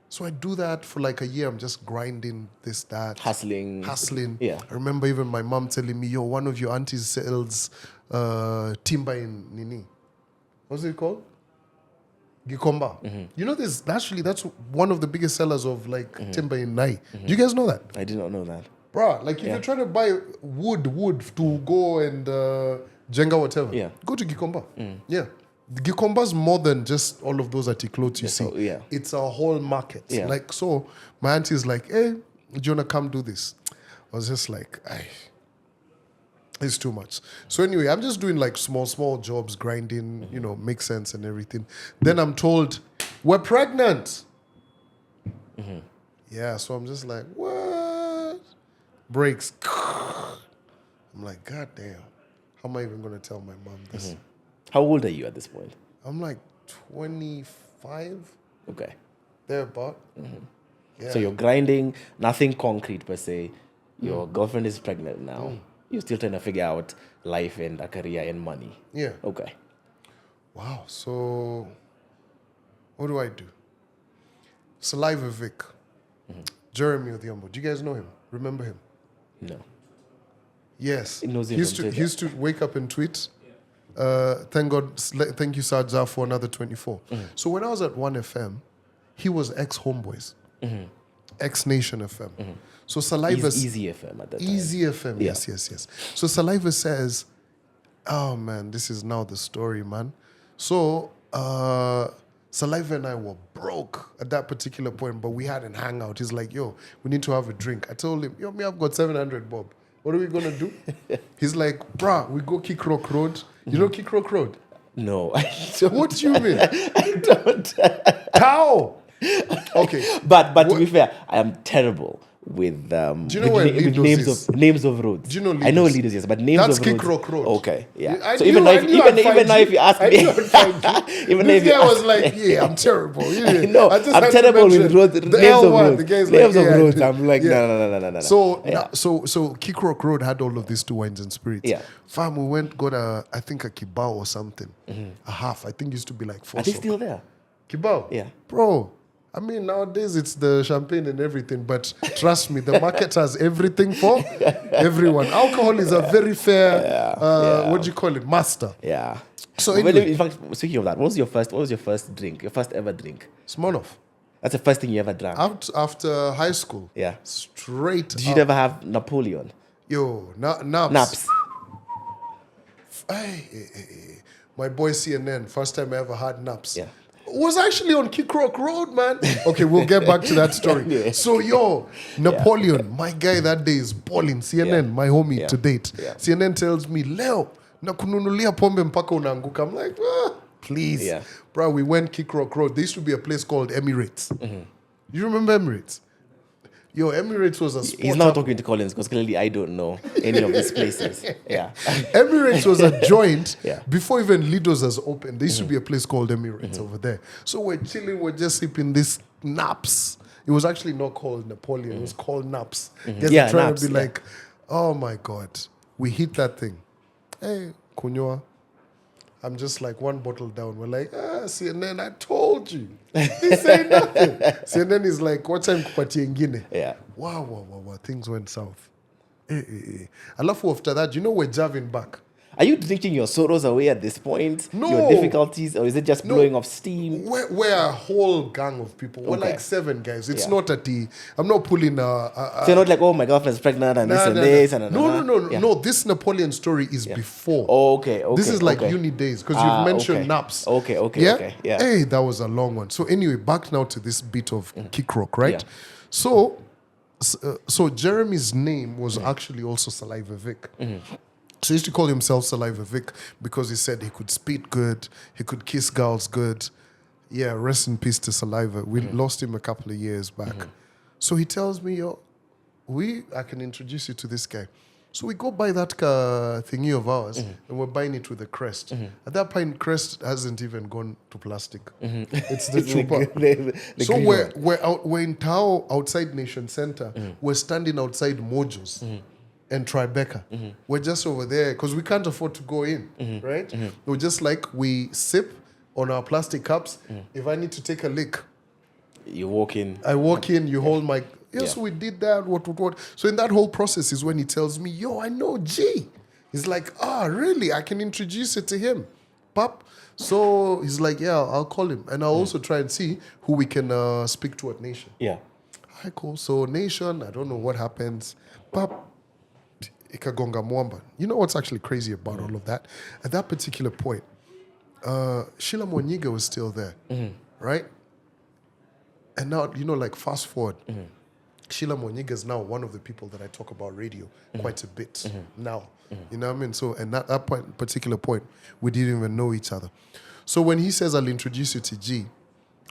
So I do that for like a year. I'm just grinding this, that. Hustling. Yeah. I remember even my mom telling me, yo, one of your aunties sells timber in Nini. What's it called? Gikomba. You know this, actually, that's one of the biggest sellers of like timber in Nai. Do you guys know that? I did not know that. Bruh, like if you're trying to buy wood to go and jenga whatever, Yeah. go to Gikomba. Yeah. Gikomba's more than just all of those articles you see. so, yeah. It's a whole market. Yeah. Like, so my auntie's like, hey, do you want to come do this? I was just like, it's too much. So anyway, I'm just doing like small jobs, grinding, makes sense and everything. Then I'm told, we're pregnant. Yeah, so I'm just like, what? Breaks. I'm like, God damn. How am I even going to tell my mom this? How old are you at this point? I'm like 25, Okay. thereabout. Yeah. So you're grinding, nothing concrete per se. Your girlfriend is pregnant now. You're still trying to figure out life and a career and money. Yeah. Okay. Wow. So what do I do? Saliva Vic. Jeremy Odhiambo. Do you guys know him? Remember him? No. Yes. He knows him He used from to, Twitter. he used to wake up and tweet. Thank God. Thank you, Sarja, for another 24. So when I was at 1FM, he was ex-Homeboys. Ex-Nation FM. So Saliva... Easy FM at that time. Easy FM, Yeah. yes. So Saliva says, oh man, this is now the story, man. So Saliva and I were broke at that particular point, but we had an hangout. He's like, yo, we need to have a drink. I told him, yo, me, I've got 700 bob. What are we going to do? He's like, bruh, we go Kick Rock Road. You know Kick Rock Road? No, I don't. What do you mean? I don't. How? Okay. But to be fair, I am terrible with Do you know where with Lido's names of roads. Do you know I know Lido's? Lido's, yes, but names That's of Kick roads. Rock Road. Okay, yeah. I So knew- even I knew I'd find now if you ask I me, knew I'd find you. even This if you guy was ask like, yeah, I'm terrible. Yeah. No, I just I'm had to terrible with mention roads, the names of L1. roads. The guy's Names like, of yeah, roads. dude. I'm like, Yeah. no. So, Yeah. so Kick Rock Road had all of these two wines and spirits. Yeah. Fam, we went, got I think a kibao or something. A half. I think used to be like 4 Are they soap. still there? Kibao? Yeah. Bro, I mean, nowadays it's the champagne and everything, but trust me, the market has everything for everyone. Alcohol is a very fair, what do you call it, master. Yeah. So Well, anyway- in fact, speaking of that, what was your first drink? Your first ever drink? Smirnoff. That's the first thing you ever drank. After high school, Yeah. straight Did you up. never have Napoleon? Yo, naps. Naps. Hey. My boy CNN, first time I ever had naps. Yeah. Was actually on Kick Rock Road, man. Okay, we'll get back to that story. Yeah. So, yo, Napoleon, my guy that day is balling. CNN, my homie Yeah. to date. Yeah. CNN tells me, Leo, nakununulia pombe mpaka unaanguka. I'm like, please. Yeah. Bro, we went Kick Rock Road. There used to be a place called Emirates. You remember Emirates? Yo, Emirates was a spot. He's now talking to Collins because clearly I don't know any of these places. Yeah. Emirates was a joint Yeah. before even Lido's has opened. There used to be a place called Emirates over there. So we're chilling, we're just sipping this naps. It was actually not called Napoleon, it was called naps. Guys Yeah, are trying naps, to be yeah. like, oh my God, we hit that thing. Hey, Kunyoa. I'm just like one bottle down. We're like, CNN, I told you. This ain't nothing. CNN is like, what time kupatie ingine? Yeah. Wow. Things went south. Alafu after that, you know we're Javin back. Are you drinking your sorrows away at this point? No. Your difficulties, or is it just No. blowing off steam? We're a whole gang of people. We're Okay. like 7 guys. It's Yeah. not I'm not pulling So you're not like, oh, my girlfri's pregnant and this and nah. this and No. Yeah. No, this Napoleon story is before. Oh, okay. This is like okay. uni days because you've mentioned okay. naps. Okay. Yeah. Hey, that was a long one. So anyway, back now to this bit of kick rock, right? Yeah. So Jeremy's name was actually also Saliva Vic. So he used to call himself Saliva Vic because he said he could spit good, he could kiss girls good. Yeah, rest in peace to Saliva. We lost him a couple of years back. So he tells me, yo, I can introduce you to this guy. So we go buy that thingy of ours and we're buying it with a crest. At that point, crest hasn't even gone to plastic. It's the trooper. The So green one. we're in Tao outside Nation Center. We're standing outside Mojo's and Tribeca. We're just over there because we can't afford to go in, right? We're just like, we sip on our plastic cups. If I need to take a lick, You walk in. I walk in, you hold my... Yeah. So we did that, what. So in that whole process is when he tells me, yo, I know G. He's like, really? I can introduce it to him. Pop. So he's like, yeah, I'll call him. And I'll also try and see who we can speak to at Nation. Yeah. Hi, cool. So Nation, I don't know what happens. Pop. Ikagonga Mwamba. You know what's actually crazy about all of that? At that particular point, Sheila Moniga was still there, right? And now, like fast forward, Sheila Moniga is now one of the people that I talk about radio quite a bit now. You know what I mean? So, and at that particular point, we didn't even know each other. So when he says, I'll introduce you to G,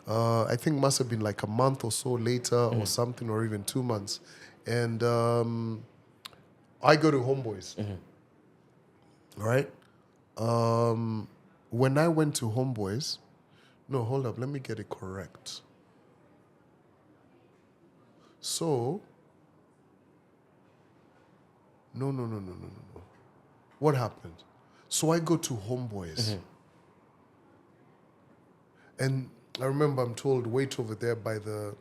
I think must have been like a month or so later or something, or even 2 months. And I go to Homeboys, right? When I went to Homeboys, no, hold up, let me get it correct. So, no. What happened? So I go to Homeboys. And I remember I'm told, wait over there by the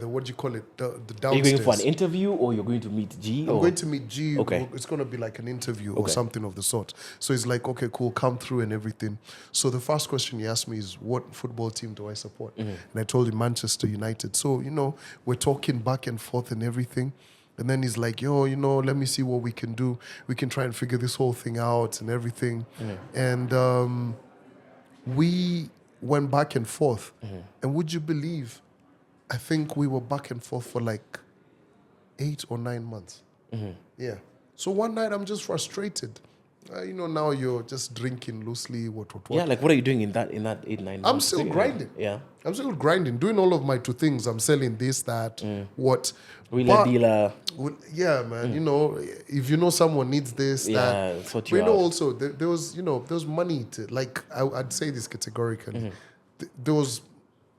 what do you call it? The downstairs. Are you going for an interview or you're going to meet G? I'm going to meet G. Okay. It's going to be like an interview or something of the sort. So he's like, okay, cool, come through and everything. So the first question he asked me is, what football team do I support? And I told him Manchester United. So, we're talking back and forth and everything. And then he's like, yo, let me see what we can do. We can try and figure this whole thing out and everything. And we went back and forth. And would you believe, I think we were back and forth for like 8 or 9 months. Yeah. So one night I'm just frustrated. Now you're just drinking loosely, what. Yeah, like what are you doing in that 8-9 months? I'm still grinding. Yeah. I'm still grinding, doing all of my 2 things. I'm selling this, that, what. Wheeler dealer. Yeah, man. If someone needs this, that. That's what But you are. also there was money to, like, I'd say this categorically.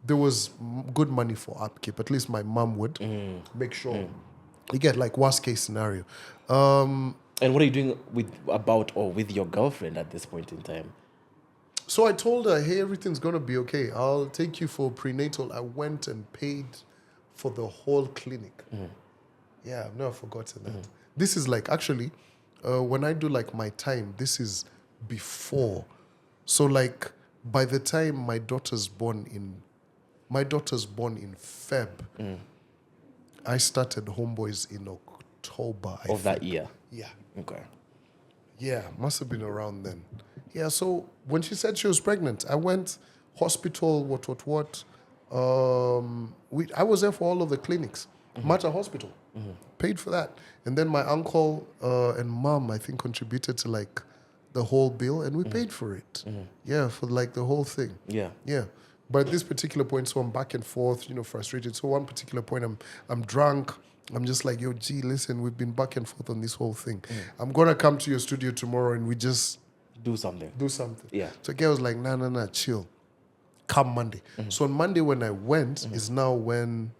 There was good money for upkeep. At least my mom would make sure. You get like worst case scenario. And what are you doing with your girlfriend at this point in time? So I told her, hey, everything's going to be okay. I'll take you for prenatal. I went and paid for the whole clinic. Yeah, I've never forgotten that. This is like, actually, when I do like my time, this is before. So like, by the time my daughter's born in Feb, I started Homeboys in October. Of that year? Yeah. Okay. Yeah, must have been around then. Yeah, so when she said she was pregnant, I went hospital, what. I was there for all of the clinics. Mater Hospital. Paid for that. And then my uncle and mom, I think, contributed to like the whole bill, and we paid for it. Yeah, for like the whole thing. Yeah. Yeah. But at this particular point, so I'm back and forth, frustrated. So one particular point, I'm drunk. I'm just like, yo, G, listen, we've been back and forth on this whole thing. I'm going to come to your studio tomorrow and we just... Do something. Yeah. So girl was like, nah, chill. Come Monday. So on Monday when I went is now when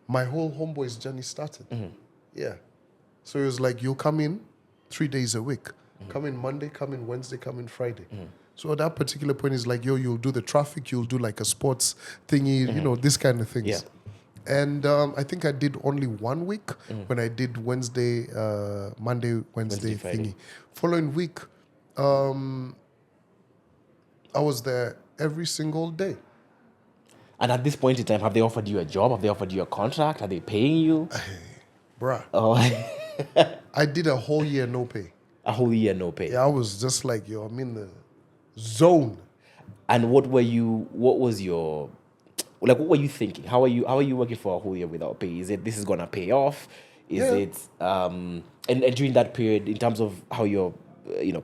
my whole Homeboys journey started. Yeah. So it was like, you'll come in 3 days a week. Come in Monday, come in Wednesday, come in Friday. So at that particular point is like, yo, you'll do the traffic, you'll do like a sports thingy, this kind of things. Yeah. And I think I did only 1 week when I did Monday, Wednesday Friday. thingy. Following week, I was there every single day. And at this point in time, have they offered you a job? Have they offered you a contract? Are they paying you? Bruh, Oh, I did a whole year no pay. a whole year no pay. Yeah, I was just like, yo, I'm in the zone. And what was your, like, what were you thinking? How are you working for a whole year without pay? Is it this is gonna pay off? Is Yeah. it and during that period, in terms of how you're,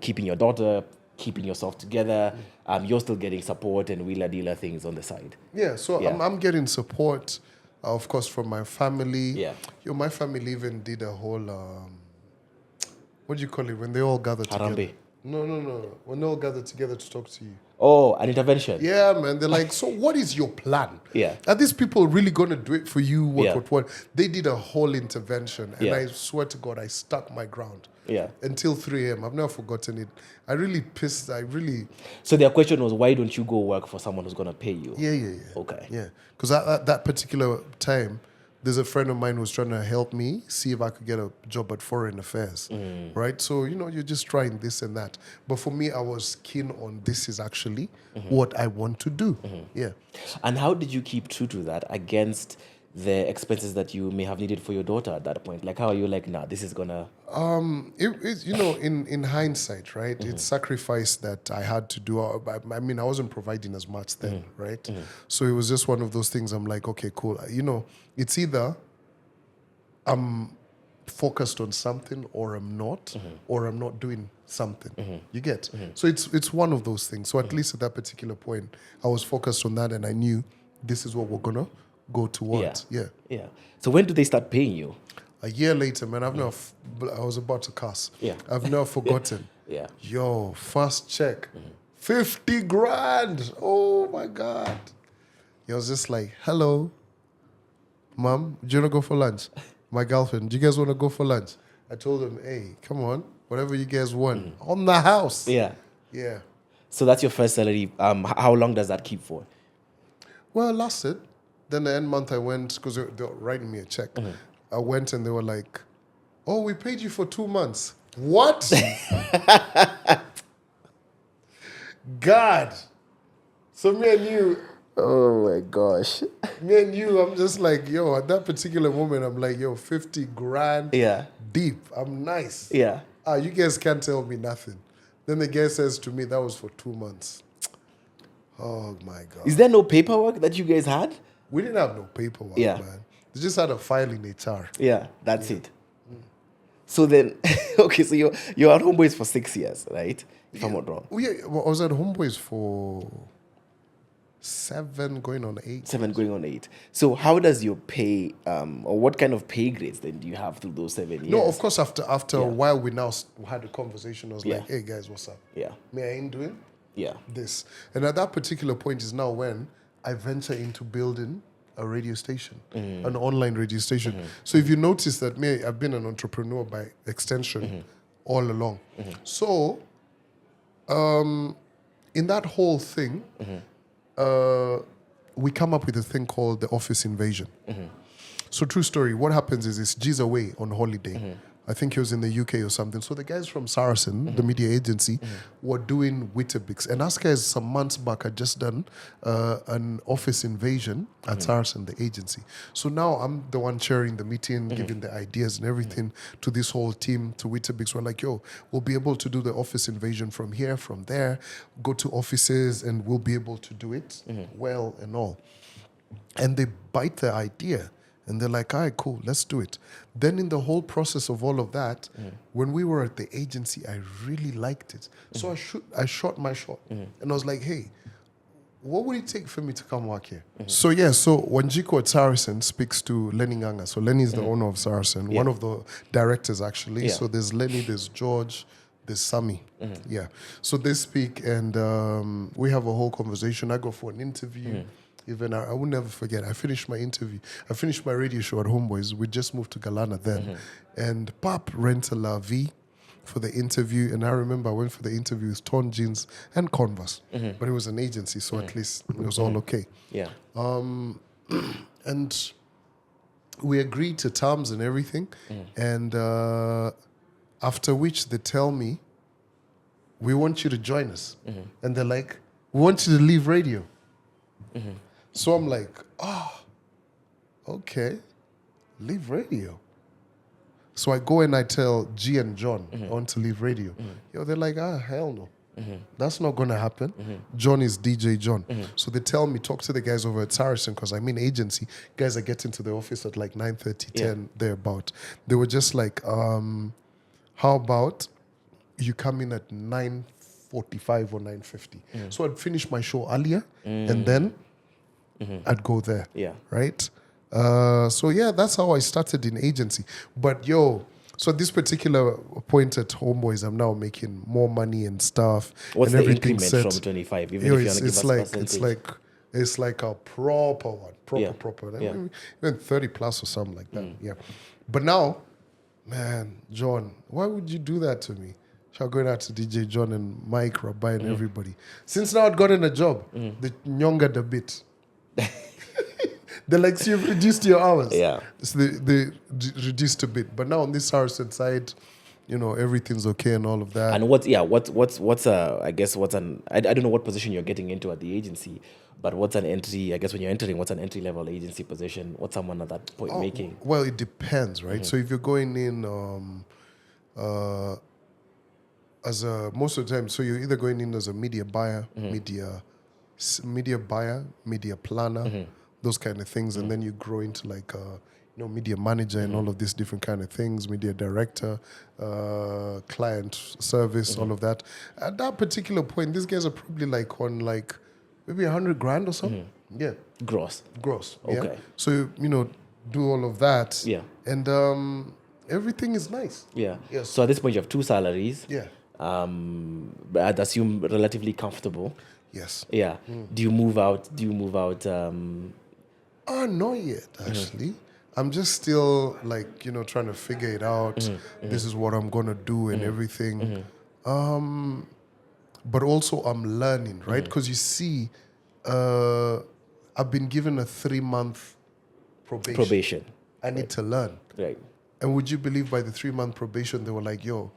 keeping your daughter, keeping yourself together, you're still getting support and wheeler dealer things on the side. Yeah, so Yeah. I'm getting support, of course, from my family. Yeah. Yo, my family even did a whole, what do you call it, when they all gather together? Harambe. No. When they all gather together to talk to you. Oh, an intervention. Yeah, man. They're like, so what is your plan? Yeah. Are these people really going to do it for you? Yeah. What? They did a whole intervention. And Yeah. I swear to God, I stuck my ground. Yeah. Until 3 a.m. I've never forgotten it. So their question was, why don't you go work for someone who's gonna pay you? Yeah. Okay. Yeah. Because at that particular time, there's a friend of mine who was trying to help me see if I could get a job at Foreign Affairs. Right? So, you're just trying this and that. But for me, I was keen on this is actually what I want to do. Yeah. And how did you keep true to that against the expenses that you may have needed for your daughter at that point? Like, how are you like, nah, this is gonna... It's in hindsight, right? It's sacrifice that I had to do. I mean, I wasn't providing as much then, right? So it was just one of those things. I'm like, okay, cool. It's either I'm focused on something or I'm not, or I'm not doing something. You get? So it's one of those things. So at least at that particular point, I was focused on that and I knew this is what we're gonna go towards. Yeah. So when do they start paying you? A year later, man, I was about to cuss. Yeah. I've never forgotten. Yeah. Yo, first check, 50 grand. Oh my God. I was just like, hello, Mom, do you want to go for lunch? My girlfriend, do you guys want to go for lunch? I told them, hey, come on, whatever you guys want, on the house. Yeah. Yeah. So that's your first salary. How long does that keep for? Well, it lasted. Then the end month I went, because they were writing me a check. I went and they were like, oh, we paid you for 2 months. What? God. So me and you, Oh my gosh. I'm just like, yo, at that particular moment, I'm like, yo, 50 grand Yeah. deep. I'm nice. Yeah. You guys can't tell me nothing. Then the guy says to me, that was for 2 months. Oh my God. Is there no paperwork that you guys had? We didn't have no paperwork, Yeah. man. They just had a file in HR. Yeah, that's it. So then, okay, so you're at Homeboys for 6 years, right? If I'm not wrong. Oh, yeah, well, I was at Homeboys for 7 going on 8. 7 going on 8. So how does your pay, or what kind of pay grades then do you have through those 7 years? No, of course, after a while, we now had a conversation. I was Yeah. like, hey, guys, what's up? Yeah. Me, I ain't doing Yeah. this. And at that particular point is now when I venture into building a radio station, an online radio station. So if you notice that I've been an entrepreneur by extension all along. So in that whole thing, we come up with a thing called the office invasion. So true story, what happens is G's away on holiday. I think he was in the UK or something. So the guys from Saracen, the media agency, were doing Weetabix. And us guys some months back had just done an office invasion at Saracen, the agency. So now I'm the one chairing the meeting, giving the ideas and everything to this whole team, to Weetabix. We're like, yo, we'll be able to do the office invasion from here, from there, go to offices, and we'll be able to do it well and all. And they bite the idea. And they're like, all right, cool, let's do it. Then in the whole process of all of that, when we were at the agency, I really liked it. So I shot my shot. And I was like, hey, what would it take for me to come work here? So Wanguku at Saracen speaks to Lenny Nganga. So Lenny is the owner of Saracen, one of the directors actually. Yeah. So there's Lenny, there's George, there's Sammy. Yeah. So they speak and we have a whole conversation. I go for an interview. Even I will never forget. I finished my interview. I finished my radio show at Homeboys. We just moved to Galana then. And Pap rented a V for the interview. And I remember I went for the interview with torn jeans and Converse. But it was an agency, so at least it was all okay. Yeah. And we agreed to terms and everything. And after which they tell me, we want you to join us. And they're like, we want you to leave radio. So I'm like, okay, leave radio. So I go and I tell G and John, I want to leave radio. Yo, they're like, hell no. That's not going to happen. John is DJ John. So they tell me, talk to the guys over at Saracen, because I'm in agency. Guys are getting to the office at like 9:30, 10, thereabout. They were just like, how about you come in at 9:45 or 9:50? So I'd finish my show earlier and then I'd go there. Yeah. Right? So yeah, that's how I started in agency. But so at this particular point at Homeboys, I'm now making more money and stuff. What's and the everything increment from 25? Even if you want to give us percentage. It's like a proper one, Yeah. proper. Yeah. Even 30 plus or something like that. Yeah. But now, man, John, why would you do that to me? Shall going out to DJ John and Mike, Rabbi, and everybody. Since now I'd gotten a job, the younger the bit. They're like, so you've reduced your hours. Yeah. So they reduced a bit. But now on this Saracen side, everything's okay and all of that. And I don't know what position you're getting into at the agency, but what's an entry, I guess when you're entering, what's an entry level agency position? What's someone at that point making? Well, it depends, right? So if you're going in most of the time, so you're either going in as a media buyer, media buyer, media planner, those kind of things, and then you grow into like media manager and all of these different kind of things, media director, client service, all of that. At that particular point, these guys are probably like on like maybe 100 grand or something. Yeah, Gross. Yeah? Okay. So do all of that. Yeah. And everything is nice. Yeah. Yes. So at this point, you have 2 salaries. Yeah. I'd assume relatively comfortable. Yes. Yeah. Do you move out? Not yet, actually. I'm just still like, trying to figure it out. This is what I'm going to do and everything. But also I'm learning, right? Because you see, I've been given a 3-month probation. I need to learn. Right. And would you believe by the 3-month probation, they were like, yo,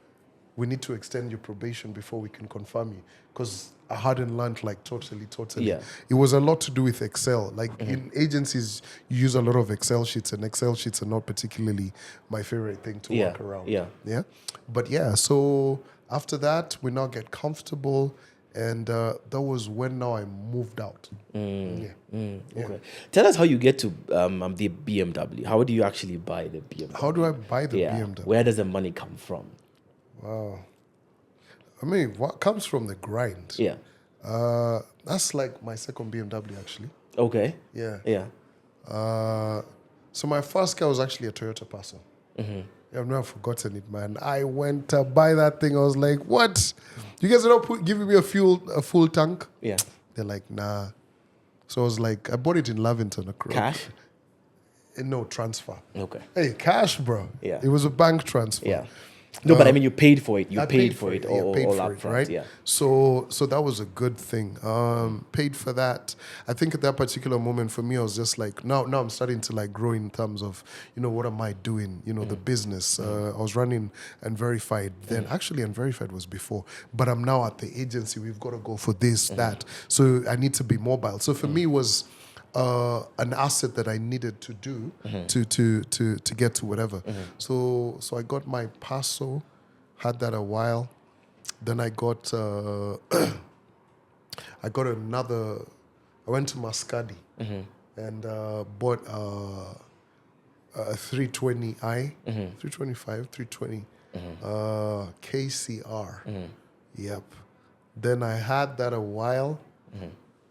we need to extend your probation before we can confirm you. Because I hadn't learned like totally. Yeah. It was a lot to do with Excel. Like in agencies, you use a lot of Excel sheets, and Excel sheets are not particularly my favorite thing to work around. Yeah. Yeah. But yeah, so after that, we now get comfortable. And that was when now I moved out. Okay. Tell us how you get to the BMW. How do you actually buy the BMW? How do I buy the BMW? Where does the money come from? Wow. I mean, what comes from the grind? Yeah. That's like my second BMW, actually. Okay. Yeah. Yeah. So my first car was actually a Toyota Passo. I've never forgotten it, man. I went to buy that thing. I was like, what? You guys are not giving me a full tank? Yeah. They're like, nah. So I was like, I bought it in Lavington. Cash? No, transfer. Okay. Hey, cash, bro. Yeah. It was a bank transfer. Yeah. No, but I mean, you paid for it. You paid for it all up it, front, right? Yeah. So that was a good thing. Paid for that. I think at that particular moment for me, I was just like, now I'm starting to like grow in terms of, what am I doing? The business. I was running Unverified then. Actually, Unverified was before, but I'm now at the agency. We've got to go for this, that. So I need to be mobile. So for me, it was an asset that I needed to do to get to whatever. So I got my Passo, had that a while. Then I got another. I went to Mascadi and bought a 320i, 325, 320 KCR. Yep. Then I had that a while.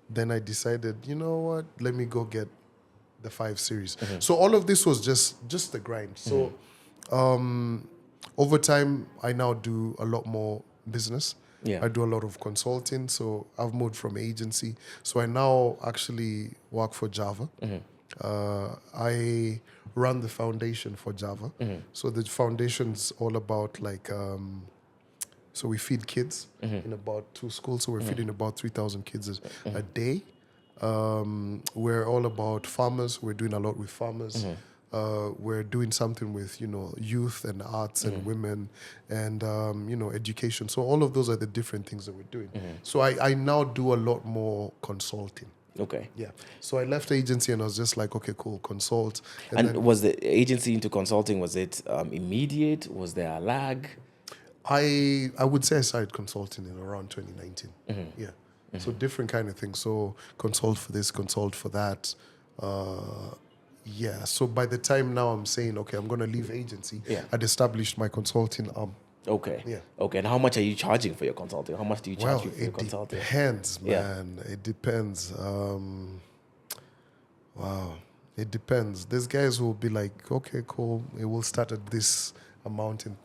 Then I decided, you know what? Let me go get the 5 Series. So all of this was just the grind. So over time, I now do a lot more business. Yeah. I do a lot of consulting. So I've moved from agency. So I now actually work for Java. I run the foundation for Java. So the foundation's all about like... So we feed kids in about 2 schools. So we're feeding about 3,000 kids a day. We're all about farmers. We're doing a lot with farmers. we're doing something with, youth and arts and women and, education. So all of those are the different things that we're doing. So I now do a lot more consulting. Okay. Yeah. So I left agency and I was just like, okay, cool, consult. And then was the agency into consulting, was it immediate? Was there a lag? I would say I started consulting in around 2019. Yeah. So different kind of things. So consult for this, consult for that. Yeah. So by the time now I'm saying, okay, I'm going to leave agency, I'd established my consulting arm. Okay. Yeah. Okay. And how much are you charging for your consulting? How much do you charge Well, for your it consulting? depends, Yeah. man. It depends. Wow. It depends. There's guys who will be like, okay, cool. It will start at this amount in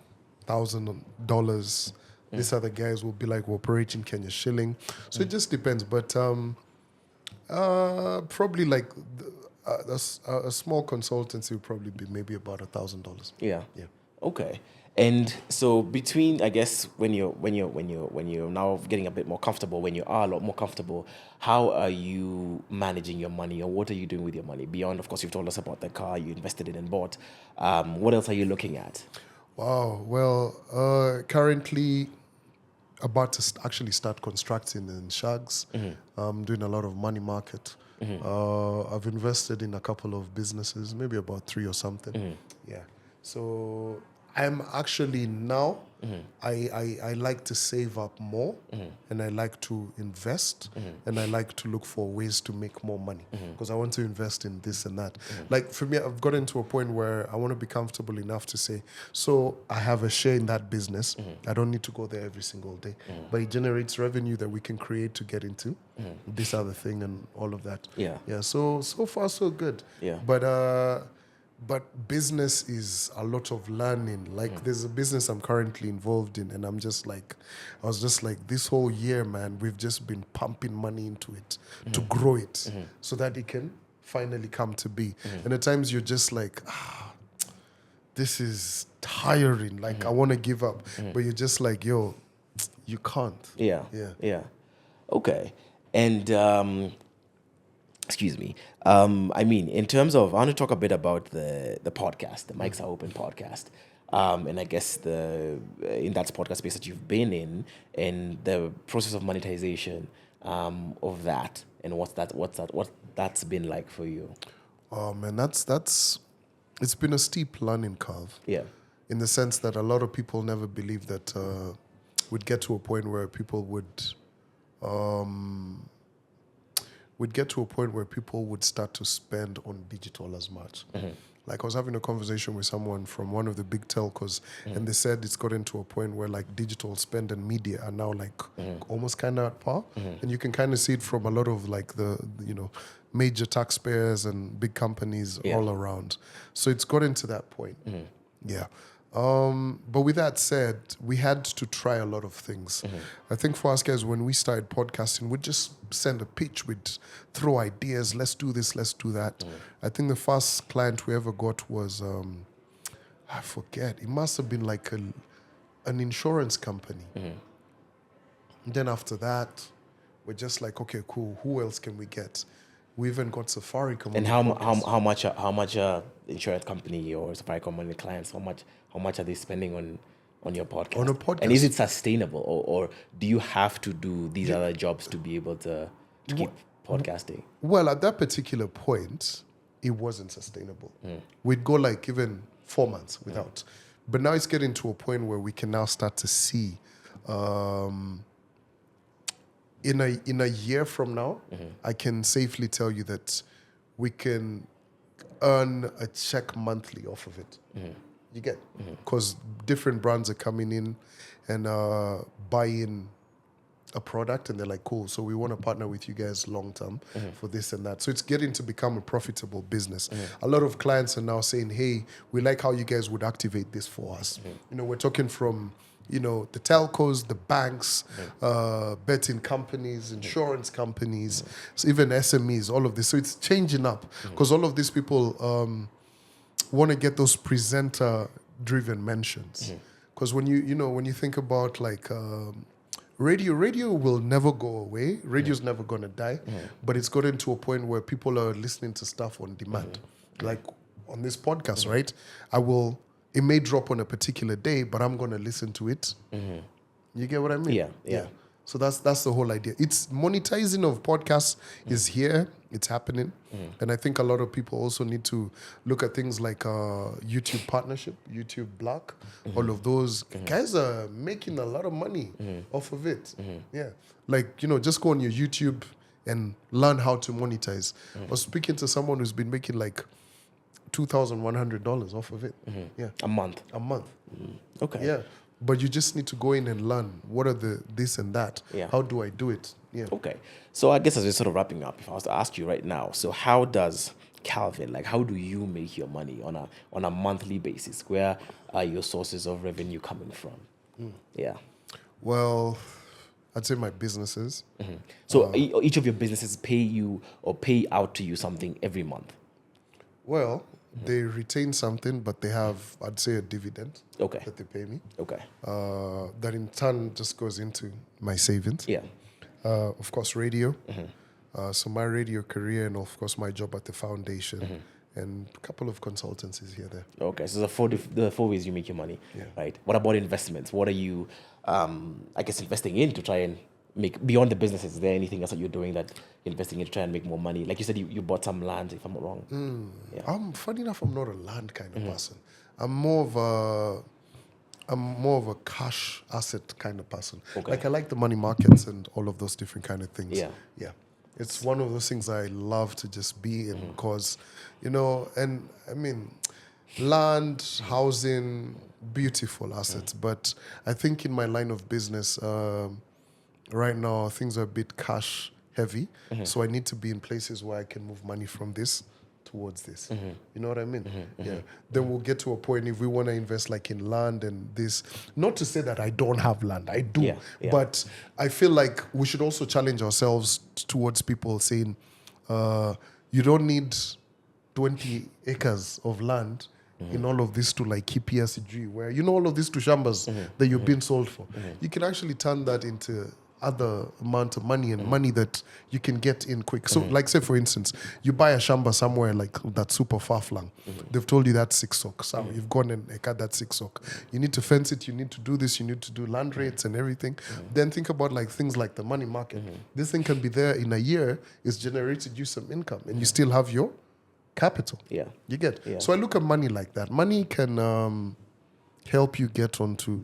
$1,000. These other guys will be like, we're operating Kenya shilling. So it just depends. But probably like a small consultancy would probably be maybe about $1,000. Yeah. Yeah. Okay. And so between, I guess, when you're now getting a bit more comfortable, when you are a lot more comfortable, how are you managing your money, or what are you doing with your money beyond? Of course, you've told us about the car you invested in and bought. What else are you looking at? Wow. Well, currently about to actually start constructing in Shags. I'm doing a lot of money market. I've invested in a couple of businesses, maybe about 3 or something. Yeah. So I'm actually now, I like to save up more and I like to invest and I like to look for ways to make more money because I want to invest in this and that. Like for me, I've gotten to a point where I want to be comfortable enough to say, so I have a share in that business. I don't need to go there every single day, but it generates revenue that we can create to get into this other thing and all of that. Yeah. Yeah. So far so good. Yeah. But business is a lot of learning. Like there's a business I'm currently involved in, and I was just like, this whole year, man, we've just been pumping money into it to grow it so that it can finally come to be. And at times you're just like, this is tiring. Like I want to give up, but you're just like, yo, you can't. Yeah. Yeah. Yeah. Okay. And excuse me. I mean, in terms of, I want to talk a bit about the podcast, the Mics Are Open podcast. And I guess in that podcast space that you've been in, and the process of monetization of that, and what that's been like for you. Oh man, it's been a steep learning curve. Yeah. In the sense that a lot of people never believed that we'd get to a point where people would start to spend on digital as much. Like I was having a conversation with someone from one of the big telcos, and they said it's gotten to a point where like digital spend and media are now like almost kind of at par, and you can kind of see it from a lot of like the major taxpayers and big companies all around. So it's gotten to that point. Yeah. But with that said, we had to try a lot of things. I think for us guys, when we started podcasting, we'd just send a pitch, we'd throw ideas, let's do this, let's do that. I think the first client we ever got was, I forget, it must have been like an insurance company. And then after that, we're just like, okay, cool, who else can we get? We even got Safaricom. And how much insurance company or Safaricom money clients, how much are they spending on your podcast? On a podcast. And is it sustainable, or do you have to do these other jobs to be able to keep podcasting? Well, at that particular point, it wasn't sustainable. We'd go like even 4 months without. But now it's getting to a point where we can now start to see in a year from now, I can safely tell you that we can earn a check monthly off of it. You get? Because different brands are coming in and buying a product, and they're like, cool, so we want to partner with you guys long term for this and that. So it's getting to become a profitable business. A lot of clients are now saying, hey, we like how you guys would activate this for us. We're talking from the telcos, the banks, betting companies, insurance companies, so even SMEs, all of this. So it's changing up because all of these people want to get those presenter-driven mentions. Because when you think about like radio will never go away. Radio's never going to die, but it's gotten to a point where people are listening to stuff on demand. Like on this podcast, right? It may drop on a particular day, but I'm going to listen to it. You get what I mean? Yeah. So that's the whole idea. It's monetizing of podcasts is here. It's happening. And I think a lot of people also need to look at things like YouTube partnership, YouTube Black, all of those. Guys are making a lot of money off of it. Yeah. Like, just go on your YouTube and learn how to monetize. I was speaking to someone who's been making like $2,100 off of it. Yeah. A month. Okay. Yeah. But you just need to go in and learn what are the this and that. Yeah. How do I do it? Yeah. Okay. So I guess as we're sort of wrapping up, if I was to ask you right now, so how does Calvin, like how do you make your money on a monthly basis? Where are your sources of revenue coming from? Yeah. Well, I'd say my businesses. So each of your businesses pay you or pay out to you something every month? Well, they retain something, but they have, I'd say, a dividend that they pay me. Okay. That in turn just goes into my savings. Yeah. Of course, radio. So my radio career and, of course, my job at the foundation and a couple of consultancies here there. Okay. So the four ways you make your money. Yeah. Right. What about investments? What are you, I guess, investing in to try and make, beyond the businesses, is there anything else that you're doing that you're investing in to try and make more money? Like you said, you bought some land, if I'm not wrong. Yeah. Funny enough, I'm not a land kind of person. I'm more of a cash asset kind of person. Okay. Like I like the money markets and all of those different kind of things. Yeah. Yeah. It's one of those things I love to just be in because, and I mean, land, housing, beautiful assets. But I think in my line of business, right now, things are a bit cash heavy. So I need to be in places where I can move money from this towards this. You know what I mean? Yeah. Then we'll get to a point if we want to invest like in land and this. Not to say that I don't have land. I do. Yeah. But I feel like we should also challenge ourselves towards people saying, you don't need 20 acres of land in all of this to like keep ESG, where all of these to shambas that you're being sold for. You can actually turn that into other amount of money and money that you can get in quick. So like say for instance, you buy a shamba somewhere like that's super far flung. They've told you that's 6 sock. So you've gone and cut that 6 sock. You need to fence it, you need to do this, you need to do land rates and everything. Then think about like things like the money market. This thing can be there in a year, it's generated you some income and you still have your capital. Yeah. You get? Yeah. So I look at money like that. Money can help you get onto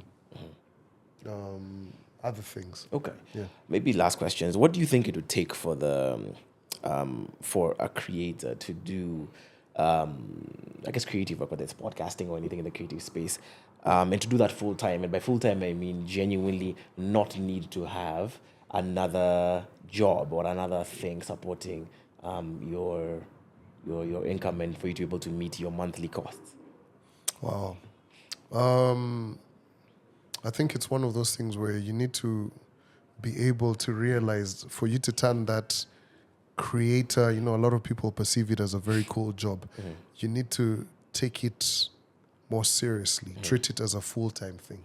other things. Okay. Yeah. Maybe last question is, what do you think it would take for for a creator to do, I guess, creative work, whether it's podcasting or anything in the creative space, and to do that full time? And by full time, I mean genuinely not need to have another job or another thing supporting your income and for you to be able to meet your monthly costs. Wow. I think it's one of those things where you need to be able to realize, for you to turn that creator, a lot of people perceive it as a very cool job. You need to take it more seriously, treat it as a full-time thing.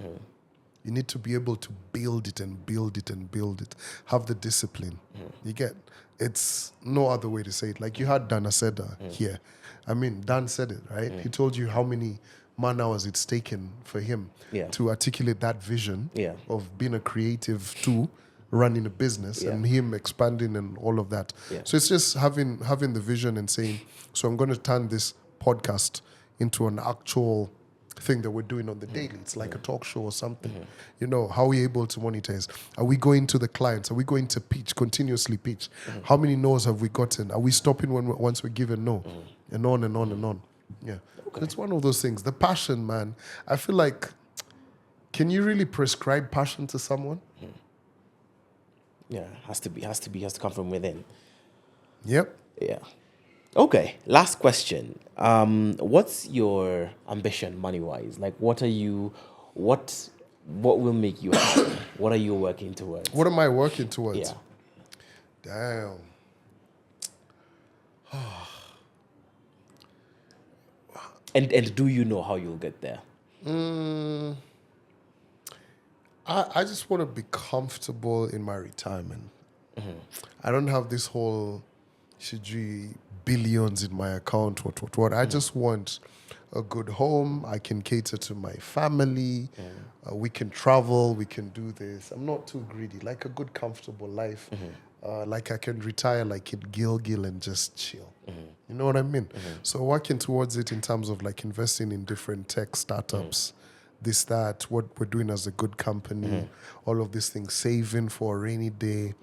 You need to be able to build it and build it and build it. Have the discipline. You get? It's no other way to say it. Like you had Dan Aseda here. I mean, Dan said it, right? He told you how many man-hours it's taken for him to articulate that vision of being a creative to running a business and him expanding and all of that. So it's just having the vision and saying, so I'm going to turn this podcast into an actual thing that we're doing on the daily. It's like a talk show or something. How are we able to monetize? Are we going to the clients? Are we going to pitch, continuously pitch? How many no's have we gotten? Are we stopping once we're given no? And on and on and on. Yeah. Okay. It's one of those things. The passion, man. I feel like, can you really prescribe passion to someone? Yeah, has to come from within. Yep. Yeah. Okay. Last question. What's your ambition money-wise? Like, what will make you happy? What are you working towards? What am I working towards? Yeah. Damn. And do you know how you'll get there? I just want to be comfortable in my retirement. I don't have this whole billions in my account, what. I just want a good home. I can cater to my family. We can travel. We can do this. I'm not too greedy. Like a good, comfortable life. Like I can retire like in Gilgil and just chill. You know what I mean? So working towards it in terms of like investing in different tech startups, this, that, what we're doing as a good company, all of these things, saving for a rainy day.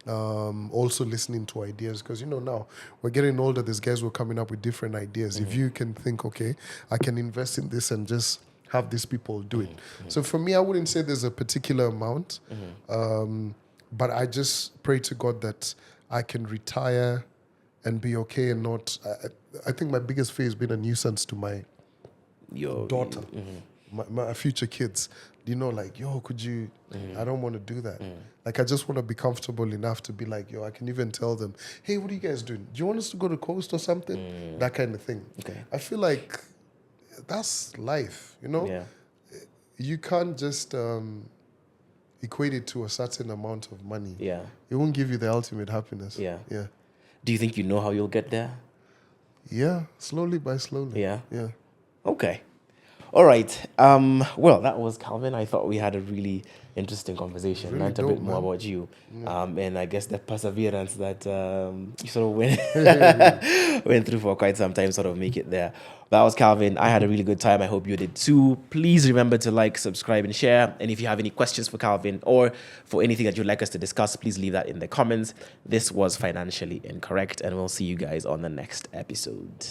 Also listening to ideas, because now we're getting older. These guys were coming up with different ideas. If you can think, okay, I can invest in this and just have these people do it. So for me, I wouldn't say there's a particular amount, but I just pray to God that I can retire and be okay and not. I think my biggest fear has been a nuisance to my daughter, my future kids. Like, yo, could you? I don't want to do that. Like, I just want to be comfortable enough to be like, yo, I can even tell them, hey, what are you guys doing? Do you want us to go to the coast or something? That kind of thing. Okay. I feel like that's life, Yeah. You can't just equate it to a certain amount of money. Yeah. It won't give you the ultimate happiness. Yeah. Yeah. Do you think you know how you'll get there? Yeah, slowly by slowly. Yeah. Yeah. Okay. All right. Well, that was Calvin. I thought we had a really interesting conversation. Really Learned a dope, bit more man. about you. And I guess the perseverance that you sort of went through for quite some time, sort of make it there. That was Calvin. I had a really good time. I hope you did too. Please remember to like, subscribe, and share. And if you have any questions for Calvin or for anything that you'd like us to discuss, please leave that in the comments. This was Financially Incorrect, and we'll see you guys on the next episode.